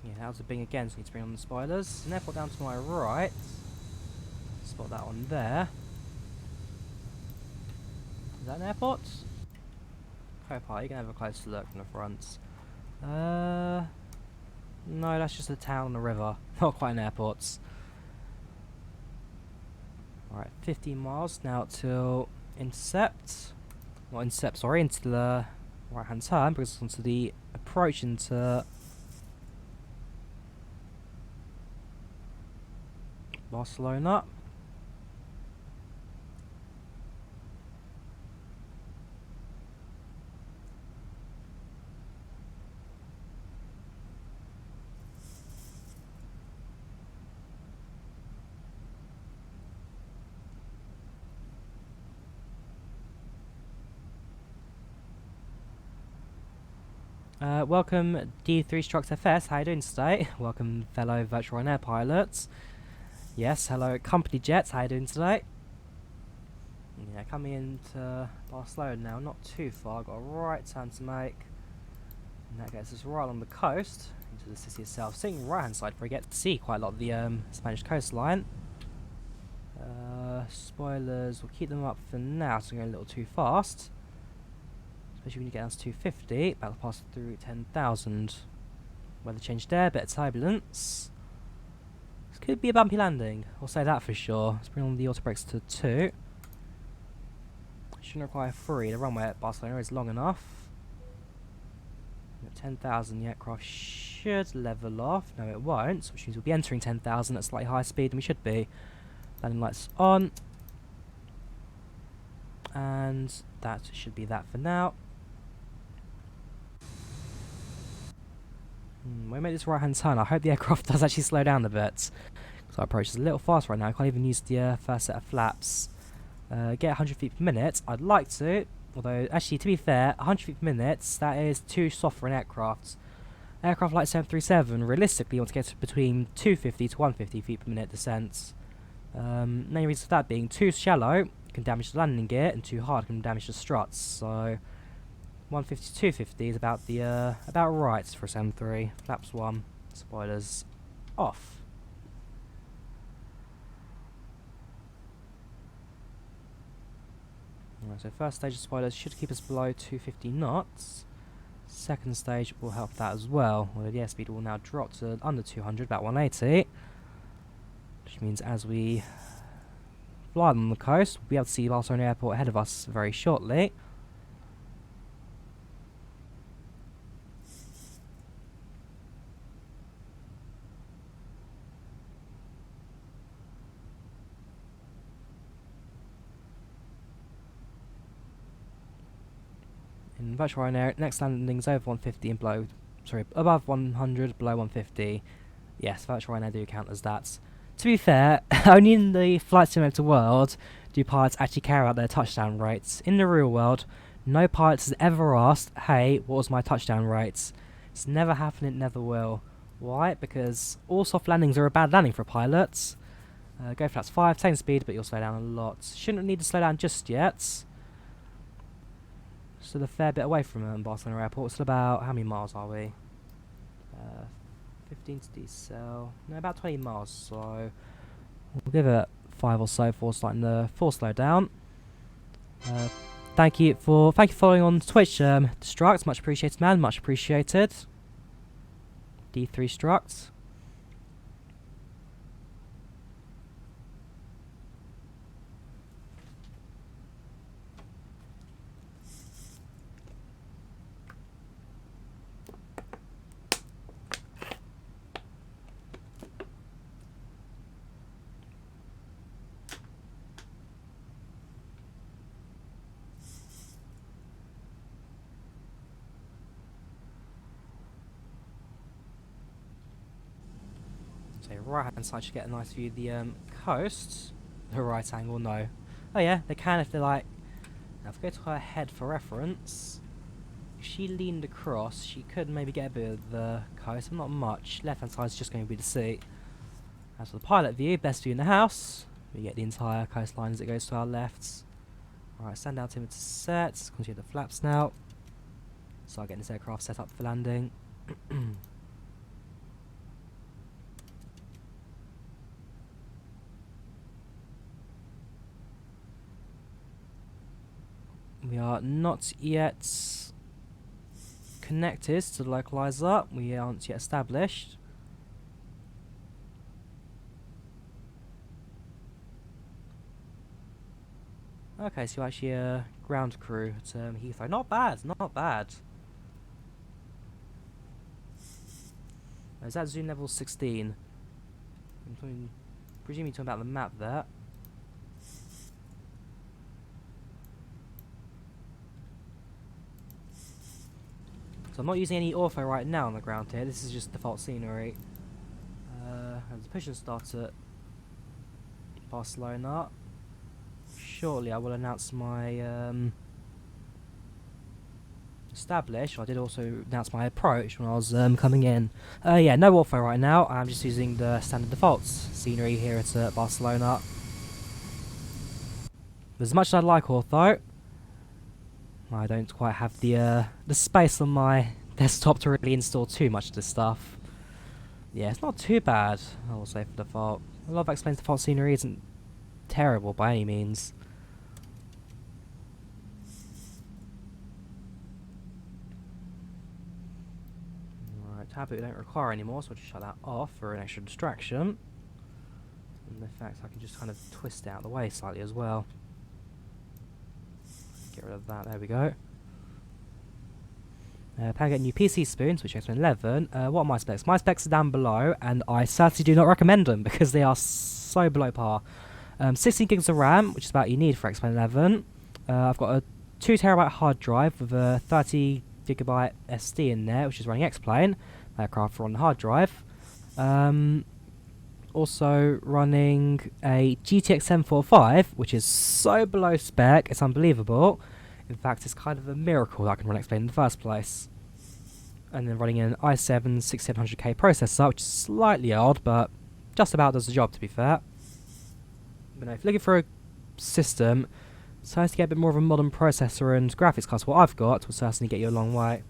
Yeah, how's it being again? So need to bring on the spoilers. An airport down to my right. Spot that one there. Is that an airport? Co-pilot, you can have a closer look from the front. No, that's just a town and a river. Not quite an airport. Alright, 15 miles now till intercept. Not intercept, sorry, into the right hand turn, brings us onto the approach into Barcelona. Welcome D3 Struct FS, how you doing today? Welcome fellow virtual Ryanair pilots. Yes, hello company jets, how you doing today? Yeah, coming into Barcelona now, not too far, got a right turn to make. And that gets us right along the coast, into the city itself. Sitting right hand side where we get to see quite a lot of the Spanish coastline. Spoilers, we'll keep them up for now, so we're going a little too fast. Especially when you get down to 250, about to pass through 10,000. Weather change there, bit of turbulence. This could be a bumpy landing, I'll say that for sure. Let's bring on the auto brakes to 2. Shouldn't require 3, the runway at Barcelona is long enough. 10,000, the aircraft should level off. No, it won't, which means we'll be entering 10,000 at slightly higher speed than we should be. Landing lights on. And that should be that for now. When we make this right hand turn, I hope the aircraft does actually slow down a bit. So our approach is a little fast right now, I can't even use the first set of flaps. Get 100 feet per minute, I'd like to, although actually to be fair, 100 feet per minute, that is too soft for an aircraft. Aircraft like 737 realistically want to get to between 250 to 150 feet per minute descent. Main reason for that being too shallow can damage the landing gear and too hard can damage the struts, so 150 to 250 is about the about right for a 737. Flaps 1, spoilers off. Alright, so first stage of spoilers should keep us below 250 knots. Second stage will help that as well, although the airspeed will now drop to under 200, about 180. Which means as we fly on the coast, we'll be able to see Barcelona Airport ahead of us very shortly. In virtual Ryanair, next landing's over 150 and below, sorry, above 100, below 150. Yes, virtual Ryanair do count as that. To be fair, only in the flight simulator world do pilots actually care about their touchdown rates. In the real world, no pilot has ever asked, hey, what was my touchdown rate? It's never happened, it never will. Why? Because all soft landings are a bad landing for pilots. Go flaps 5, same speed, but you'll slow down a lot. Shouldn't need to slow down just yet. Still a fair bit away from Barcelona Airport. Still about, how many miles are we? 15 to decel. No, about 20 miles, so we'll give it 5 or so before starting the full slow down. thank you for following on Twitch, Destruct. Much appreciated, man. Much appreciated. D3 Struct. So right hand side should get a nice view of the coast. The right angle, no. Oh yeah, they can if they like. Now if we go to her head for reference, if she leaned across, she could maybe get a bit of the coast, but not much. Left hand side is just going to be the sea. As for the pilot view, best view in the house. We get the entire coastline as it goes to our left. Alright, stand down timber to set. Continue the flaps now. Start getting this aircraft set up for landing. We are not yet connected to the localizer. We aren't yet established. Okay, so actually a ground crew at Heathrow. Not bad, not bad. Is that zoom level 16? I'm presuming you're talking about the map there. So I'm not using any ortho right now on the ground here. This is just default scenery. There's a push and start at Barcelona. Shortly I will announce my establish. I did also announce my approach when I was coming in. Yeah, no ortho right now. I'm just using the standard defaults scenery here at Barcelona. But as much as I'd like ortho, I don't quite have the space on my desktop to really install too much of this stuff. Yeah, it's not too bad, I will say, for default. A lot of explains default scenery isn't terrible by any means. Right, tab we don't require anymore, so I'll just shut that off for an extra distraction. And in fact, I can just kind of twist it out of the way slightly as well. Get rid of that, there we go. Plan to get new PC spoons, which is 11. What are my specs? My specs are down below, and I certainly do not recommend them because they are so below par. 16 gigs of RAM, which is about you need for X-Men 11. I've got a 2TB hard drive with a 30GB SD in there, which is running X-Plane. Aircraft on the hard drive. Also running a GTX 745, which is so below spec, it's unbelievable. In fact, it's kind of a miracle that I can run X-Plane in the first place. And then running an i7 6700K processor, which is slightly odd, but just about does the job, to be fair. But no, if you're looking for a system, so to get a bit more of a modern processor and graphics card, what I've got will certainly get you a long way.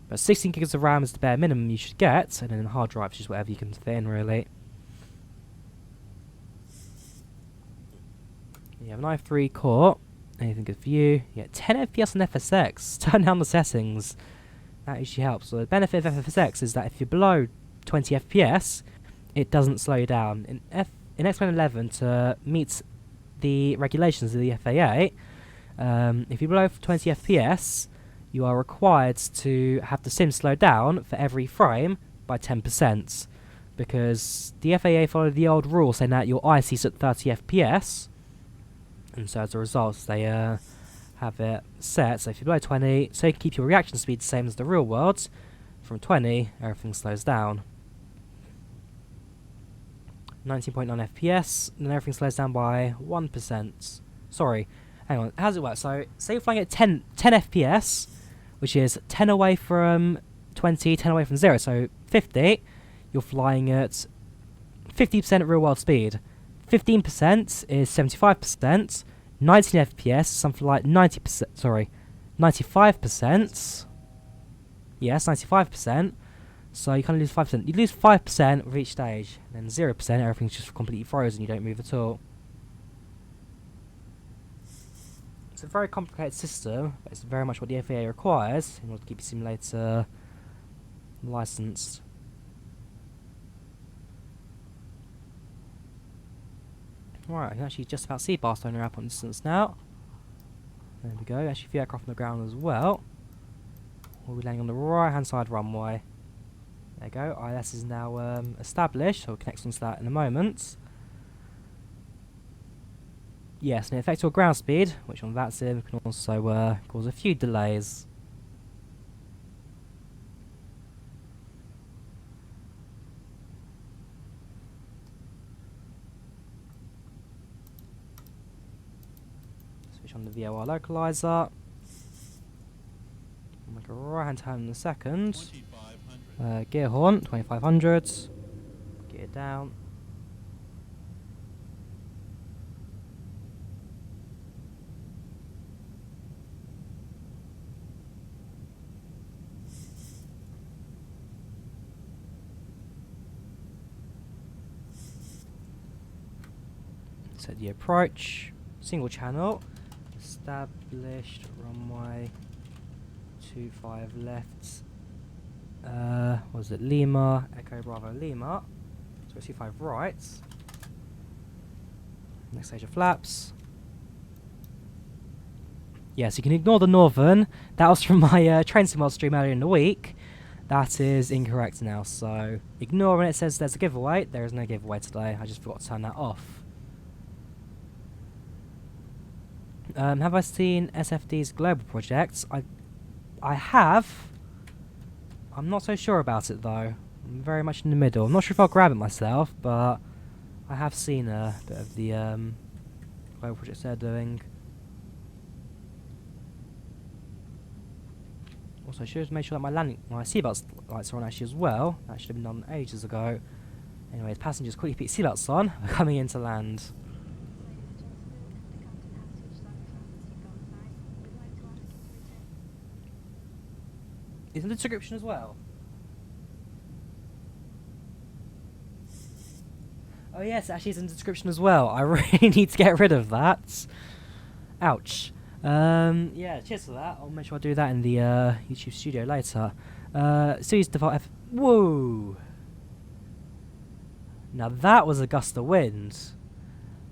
But 16 gigs of RAM is the bare minimum you should get, and then a hard drive is just whatever you can fit in, really. You have an i3 core. Anything good for you? Yeah, 10 FPS on FSX. Turn down the settings. That usually helps. So the benefit of FSX is that if you're below 20 FPS, it doesn't slow you down. In X-Plane 11, to meet the regulations of the FAA, if you're below 20 FPS, you are required to have the sim slow down for every frame by 10%. Because the FAA followed the old rule saying that your IC's at 30 FPS, and so as a result they have it set so if you're below 20, so you can keep your reaction speed the same as the real world. From 20 everything slows down. 19.9 FPS, and then everything slows down by 1%. Sorry, hang on, how does it work? So say you're flying at 10 FPS, which is 10 away from 20, 10 away from 0, so 50, you're flying at 50% real world speed. 15% is 75%, 19 FPS, something like 90%, sorry, 95%, yes, 95%, so you kind of lose 5%, you lose 5% with each stage, and then 0%, everything's just completely frozen, you don't move at all. It's a very complicated system, but it's very much what the FAA requires in order to keep your simulator licensed. Right, I can actually just about see Barcelona Airport in distance now. There we go, actually a few aircraft on the ground as well. We'll be landing on the right hand side runway. There you go, ILS is now established, so we'll connect onto that in a moment. Yes, and it affects your ground speed, which on that sim can also cause a few delays. Switch on the VOR localizer. We'll make a right hand turn in a second. Gear horn, 2500. Gear down. Set the approach, single channel, established runway 25 left, what was it, Lima, Echo Bravo Lima, so 25 right, next stage of flaps. Yes, you can ignore the northern, that was from my train sim mod stream earlier in the week. That is incorrect now, so ignore when it says there's a giveaway. There is no giveaway today, I just forgot to turn that off. Have I seen SFD's global projects? I have. I'm not so sure about it though. I'm very much in the middle. I'm not sure if I'll grab it myself, but I have seen a bit of the global projects they're doing. Also, I should have made sure that my seatbelt lights are on actually as well. That should have been done ages ago. Anyways, passengers quickly put your seatbelts on. We're coming in to land. Is in the description as well? Oh yes, it actually is in the description as well. I really need to get rid of that. Ouch. Yeah, cheers for that. I'll make sure I do that in the YouTube studio later. Series default F. Whoa! Now that was a gust of wind.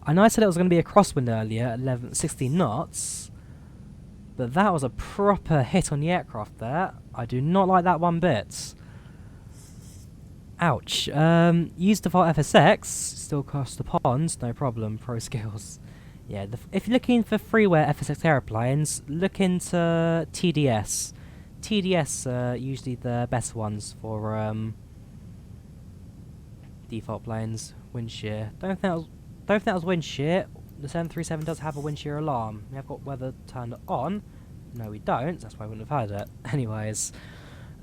I know I said it was going to be a crosswind earlier at 16 knots. But that was a proper hit on the aircraft there. I do not like that one bit. Ouch. Use default FSX. Still cross the ponds. No problem. Pro skills. Yeah, if you're looking for freeware FSX airplanes, look into TDS. TDS are usually the best ones for default planes. Wind shear. Don't think that was wind shear. The 737 does have a wind shear alarm. We have got weather turned on. No, we don't. That's why I wouldn't have heard it. Anyways,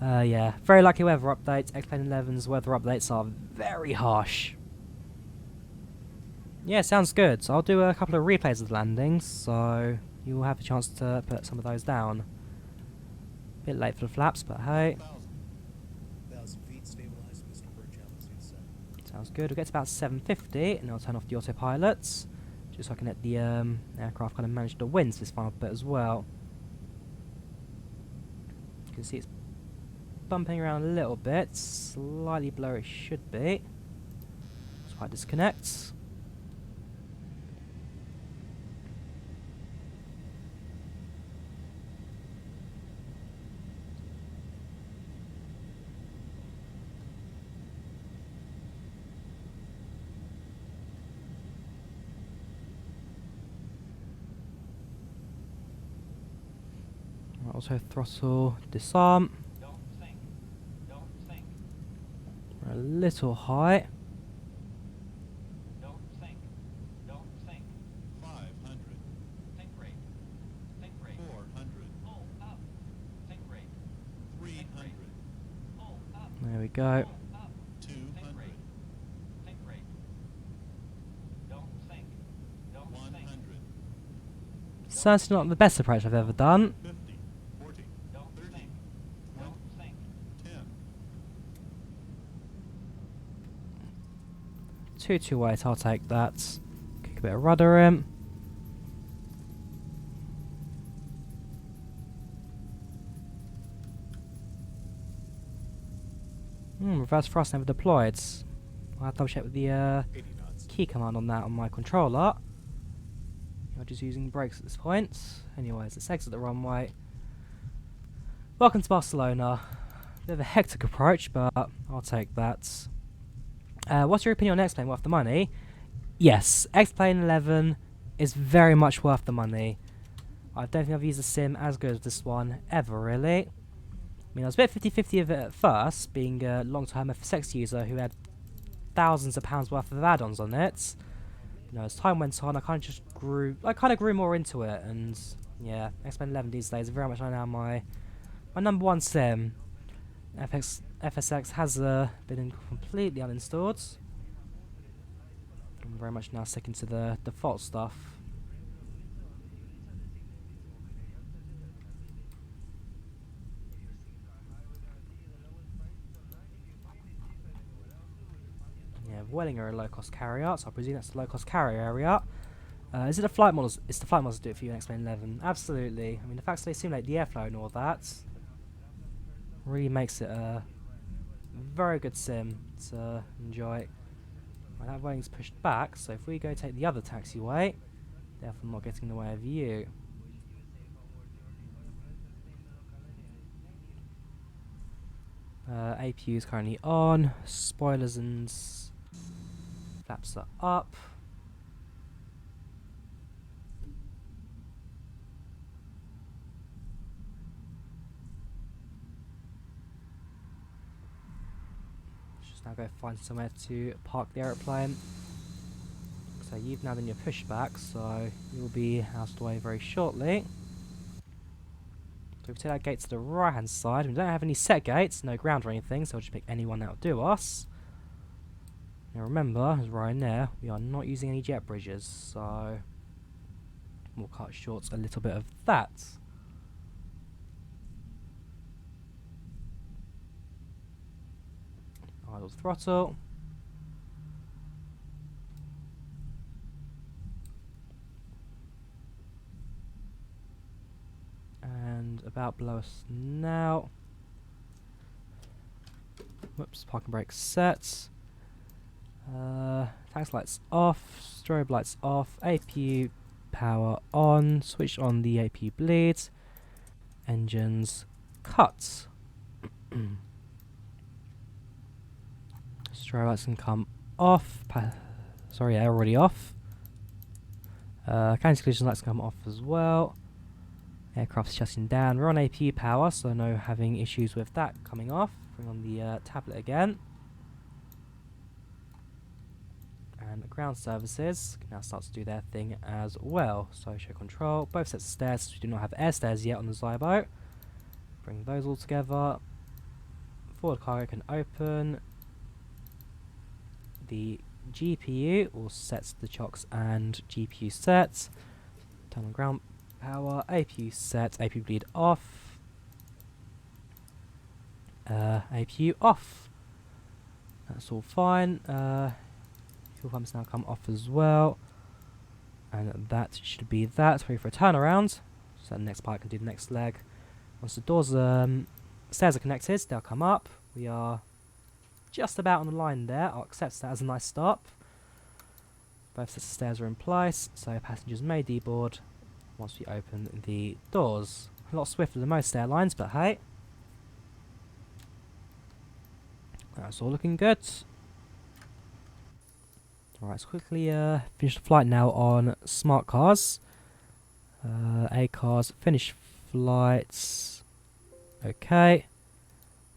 yeah, very lucky weather updates. X-Plane 11's weather updates are very harsh. Yeah, sounds good. So I'll do a couple of replays of the landings, so you will have a chance to put some of those down. Bit late for the flaps, but hey. 1,000 feet stabilized, Mr. Bird set. Sounds good. We'll get to about 750, and I'll turn off the autopilots. Just so I can let the aircraft kind of manage the winds this final bit as well. You can see it's bumping around a little bit, slightly below it should be. So I disconnect. Also throttle disarm. Don't sink. Don't sink. We're a little high. Don't sink. Don't sink. 500, Sink rate. Sink rate. 400, Pull up. Sink rate. 300, Pull up. There we go. Pull up. Sink 200, rate. Sink rate. Don't sink. Don't 100, sink. Certainly not the best approach I've ever done. 50, 40, Don't 30, sink. Don't sink. 10, Two weight, I'll take that. Kick a bit of rudder in. Reverse thrust never deployed. I'll have to double check with the 80 knots. key command on that on my controller. I'm just using brakes at this point. Anyways, let's exit the runway. Welcome to Barcelona. Bit of a hectic approach, but I'll take that. What's your opinion on X-Plane worth the money? Yes, X-Plane 11 is very much worth the money. I don't think I've used a sim as good as this one ever, really. I mean, I was a bit 50-50 of it at first, being a long-time FSX user who had thousands of pounds worth of add-ons on it. You know, as time went on, I kind of grew more into it, and yeah, X-Plane 11 these days is very much now my number one sim. FSX has been completely uninstalled. I'm very much now sticking to the default stuff. Yeah, Welling are a low-cost carrier, so I presume that's the low-cost carrier area. Is it the flight models? It's the flight models that do it for you in X-Plane 11. Absolutely. I mean, the fact that they simulate the airflow and all that really makes it a very good sim to enjoy. Right, that Boeing's pushed back, so if we go take the other taxiway, therefore not getting in the way of you. APU is currently on, spoilers and flaps are up. Now go find somewhere to park the aeroplane. So you've now done your pushback, so you'll be out of the way very shortly. So if we take that gate to the right hand side, we don't have any set gates, no ground or anything, so we'll just pick anyone that'll do us. Now remember, as Ryanair, we are not using any jet bridges, so we'll cut short a little bit of that. Idle throttle. And about below us now. Whoops, parking brake set. Tax lights off, strobe lights off, APU power on, switch on the APU bleeds, engines cut. Strobe lights can come off. Sorry, they're already off. Counter collision lights can come off as well. Aircraft's shutting down. We're on APU power, so no having issues with that coming off. Bring on the tablet again. And the ground services can now start to do their thing as well. So show control. Both sets of stairs. We do not have air stairs yet on the Zibo. Bring those all together. Forward cargo can open. The GPU all sets the chocks and GPU sets. Turn on ground power, APU set, APU bleed off. APU off. That's all fine. Fuel pumps now come off as well. And that should be that. Ready for a turnaround. So the next part can do the next leg. Once the doors, stairs are connected, they'll come up. We are just about on the line there. I'll accept that as a nice stop. Both sets of stairs are in place, so passengers may deboard once we open the doors. A lot swifter than most airlines, but hey. That's all looking good. Alright, let's quickly finish the flight now on smart cars. A cars, finish flights. Okay.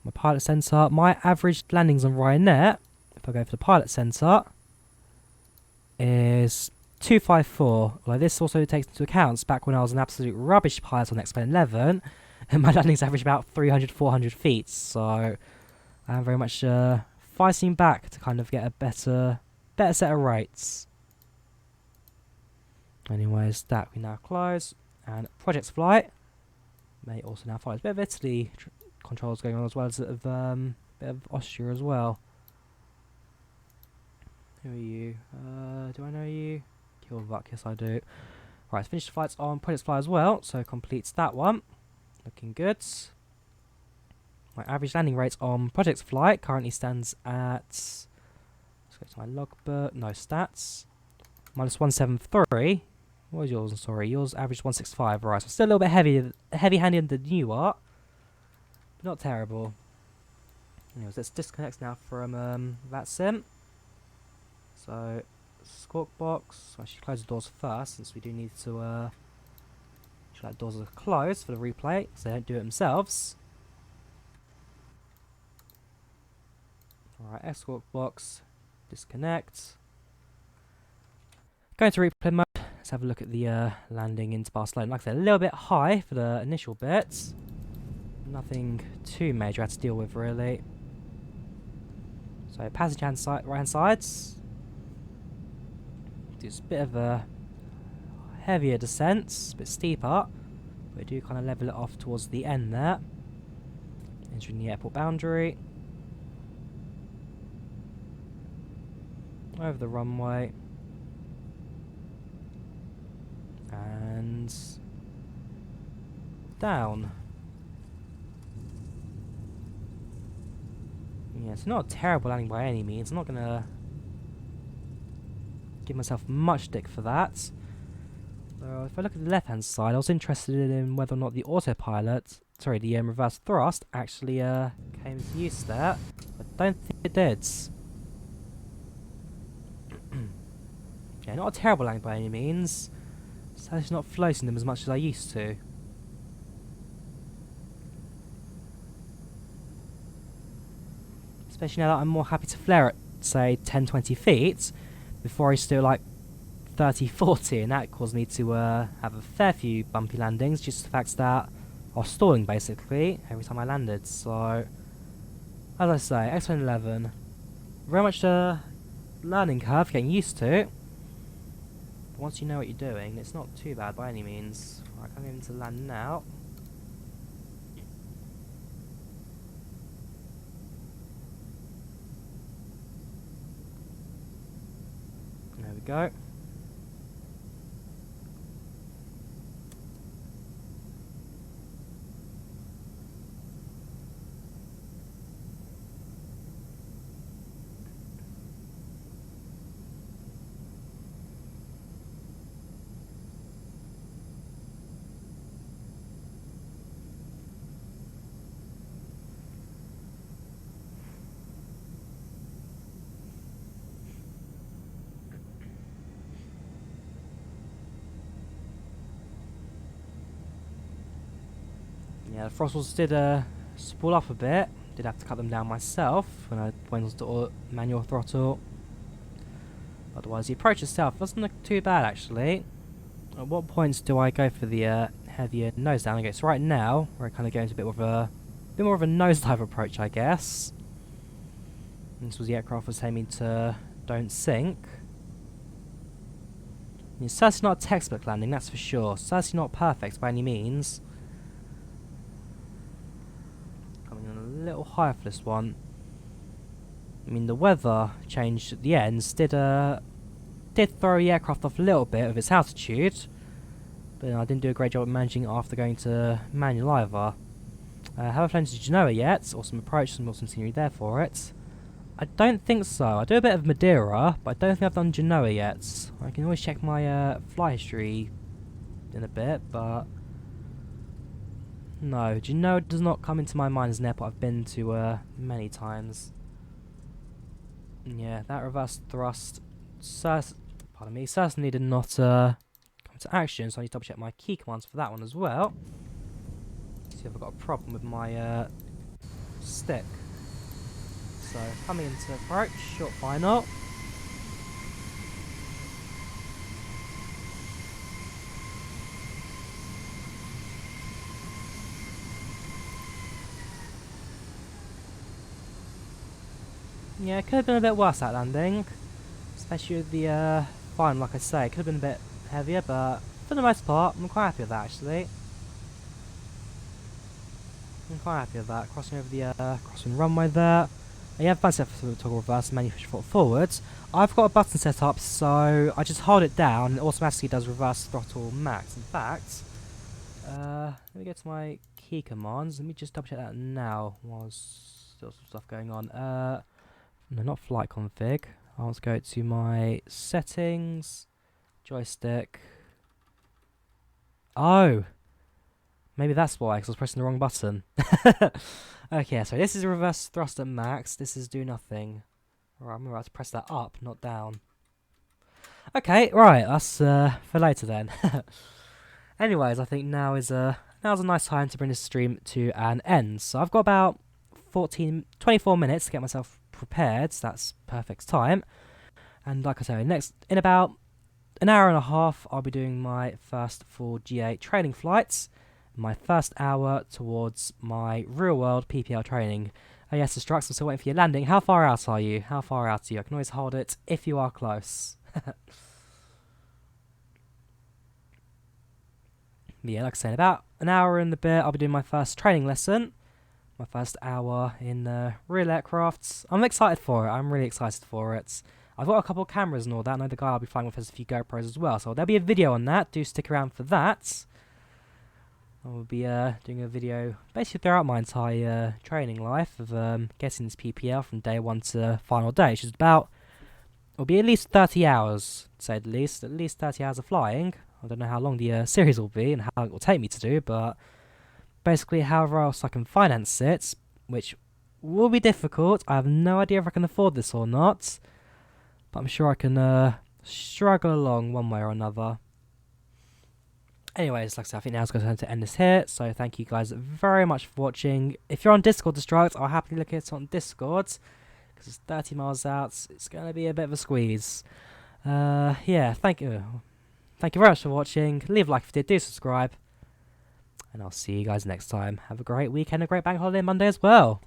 My pilot sensor, my average landings on Ryanair, if I go for the pilot sensor, is 254. Although this also takes into account back when I was an absolute rubbish pilot on X-Plane 11, and my landings average about 300-400 feet. So I'm very much fighting back to kind of get a better set of rates. Anyways, that we now close, and projects flight may also now follow. There's a bit of Italy controls going on as well as a bit of Austria as well. Who are you? Do I know you? Killbuck, yes I do. Right, finish the flights on projects flight as well, so completes that one. Looking good. My average landing rate on project flight currently stands at, let's go to my logbook, no stats, minus 173. What was yours? Sorry, yours averaged 165. Right, so still a little bit heavy-handed than you are, but not terrible. Anyways, let's disconnect now from that sim. So, squawk box. I should close the doors first, since we do need to. Sure, that doors are closed for the replay, so they don't do it themselves. Alright, escort box, disconnect. Going to replay mode. Let's have a look at the landing into Barcelona. Like I said, a little bit high for the initial bits. Nothing too major I had to deal with, really. So, passenger hand side, right hand sides. Just a bit of a heavier descent, a bit steeper. But we do kind of level it off towards the end there. Entering the airport boundary. Over the runway. And down. Yeah, it's not a terrible landing by any means. I'm not going to give myself much stick for that. So if I look at the left hand side, I was interested in whether or not the autopilot, sorry, the reverse thrust actually came to use there. I don't think it did. Yeah, not a terrible landing by any means. So it's not floating them as much as I used to. Especially now that I'm more happy to flare at, say, 10-20 feet before I used to do like 30-40, and that caused me to have a fair few bumpy landings, just the fact that I was stalling basically every time I landed. So, as I say, X-11, very much a learning curve, getting used to. But once you know what you're doing, it's not too bad by any means. Right, I'm going to land now. There we go. Yeah, the throttles did spool up a bit. Did have to cut them down myself when I went on to manual throttle. Otherwise, the approach itself doesn't look too bad actually. At what points do I go for the heavier nose down? Okay, so right now we're kind of going to a bit more of a nosedive approach, I guess. And this was the aircraft was telling me to don't sink. It's certainly not a textbook landing, that's for sure. Certainly not perfect by any means. A little higher for this one. I mean, the weather changed at the ends did throw the aircraft off a little bit of its altitude, but I didn't do a great job of managing it after going to manual either. Haven't flown to Genoa yet. Awesome approach, some awesome scenery there for it. I don't think so. I do a bit of Madeira, but I don't think I've done Genoa yet. I can always check my flight history in a bit, but no, Genoa does not come into my mind as an airport I've been to many times. Yeah, that reverse thrust certainly did not come to action, so I need to double check my key commands for that one as well. See if I've got a problem with my stick. So, coming into approach, short final. Yeah, it could have been a bit worse that landing, especially with the final, like I say. It could have been a bit heavier, but for the most part, I'm quite happy with that actually. I'm quite happy with that. Crossing over the crossing runway there. You have a button set for toggle reverse and manually push forwards. I've got a button set up, so I just hold it down and it automatically does reverse throttle max. In fact, Let me get to my key commands. Let me just double check that now while there's still some stuff going on. No, not flight config. I want to go to my settings, joystick. Oh! Maybe that's why, because I was pressing the wrong button. Okay, so this is reverse thrust at max. This is do nothing. Alright, I'm about to press that up, not down. Okay, right, that's for later then. Anyways, I think now's a nice time to bring this stream to an end. So I've got about 24 minutes to get myself prepared. So that's perfect time. And like I say, in about an hour and a half, I'll be doing my first full G8 training flights. My first hour towards my real-world PPL training. Oh yes, the Strux, I'm still waiting for your landing. How far out are you? How far out are you? I can always hold it if you are close. Yeah, like I said, about an hour and a bit, I'll be doing my first training lesson. My first hour in real aircrafts. I'm excited for it. I'm really excited for it. I've got a couple of cameras and all that. I know the guy I'll be flying with has a few GoPros as well. So there'll be a video on that. Do stick around for that. I will be doing a video basically throughout my entire training life of getting this PPL from day 1 to final day. Which is it'll be at least 30 hours, to say the least. At least 30 hours of flying. I don't know how long the series will be and how long it will take me to do, but basically however else I can finance it, which will be difficult. I have no idea if I can afford this or not, but I'm sure I can struggle along one way or another. Anyways, like I said, I think now's going to end this here, so thank you guys very much for watching. If you're on Discord Destruct, I'll happily look at it on Discord, because it's 30 miles out, it's going to be a bit of a squeeze. Yeah, thank you. Thank you very much for watching. Leave a like if you did, do subscribe. And I'll see you guys next time. Have a great weekend, a great bank holiday Monday as well.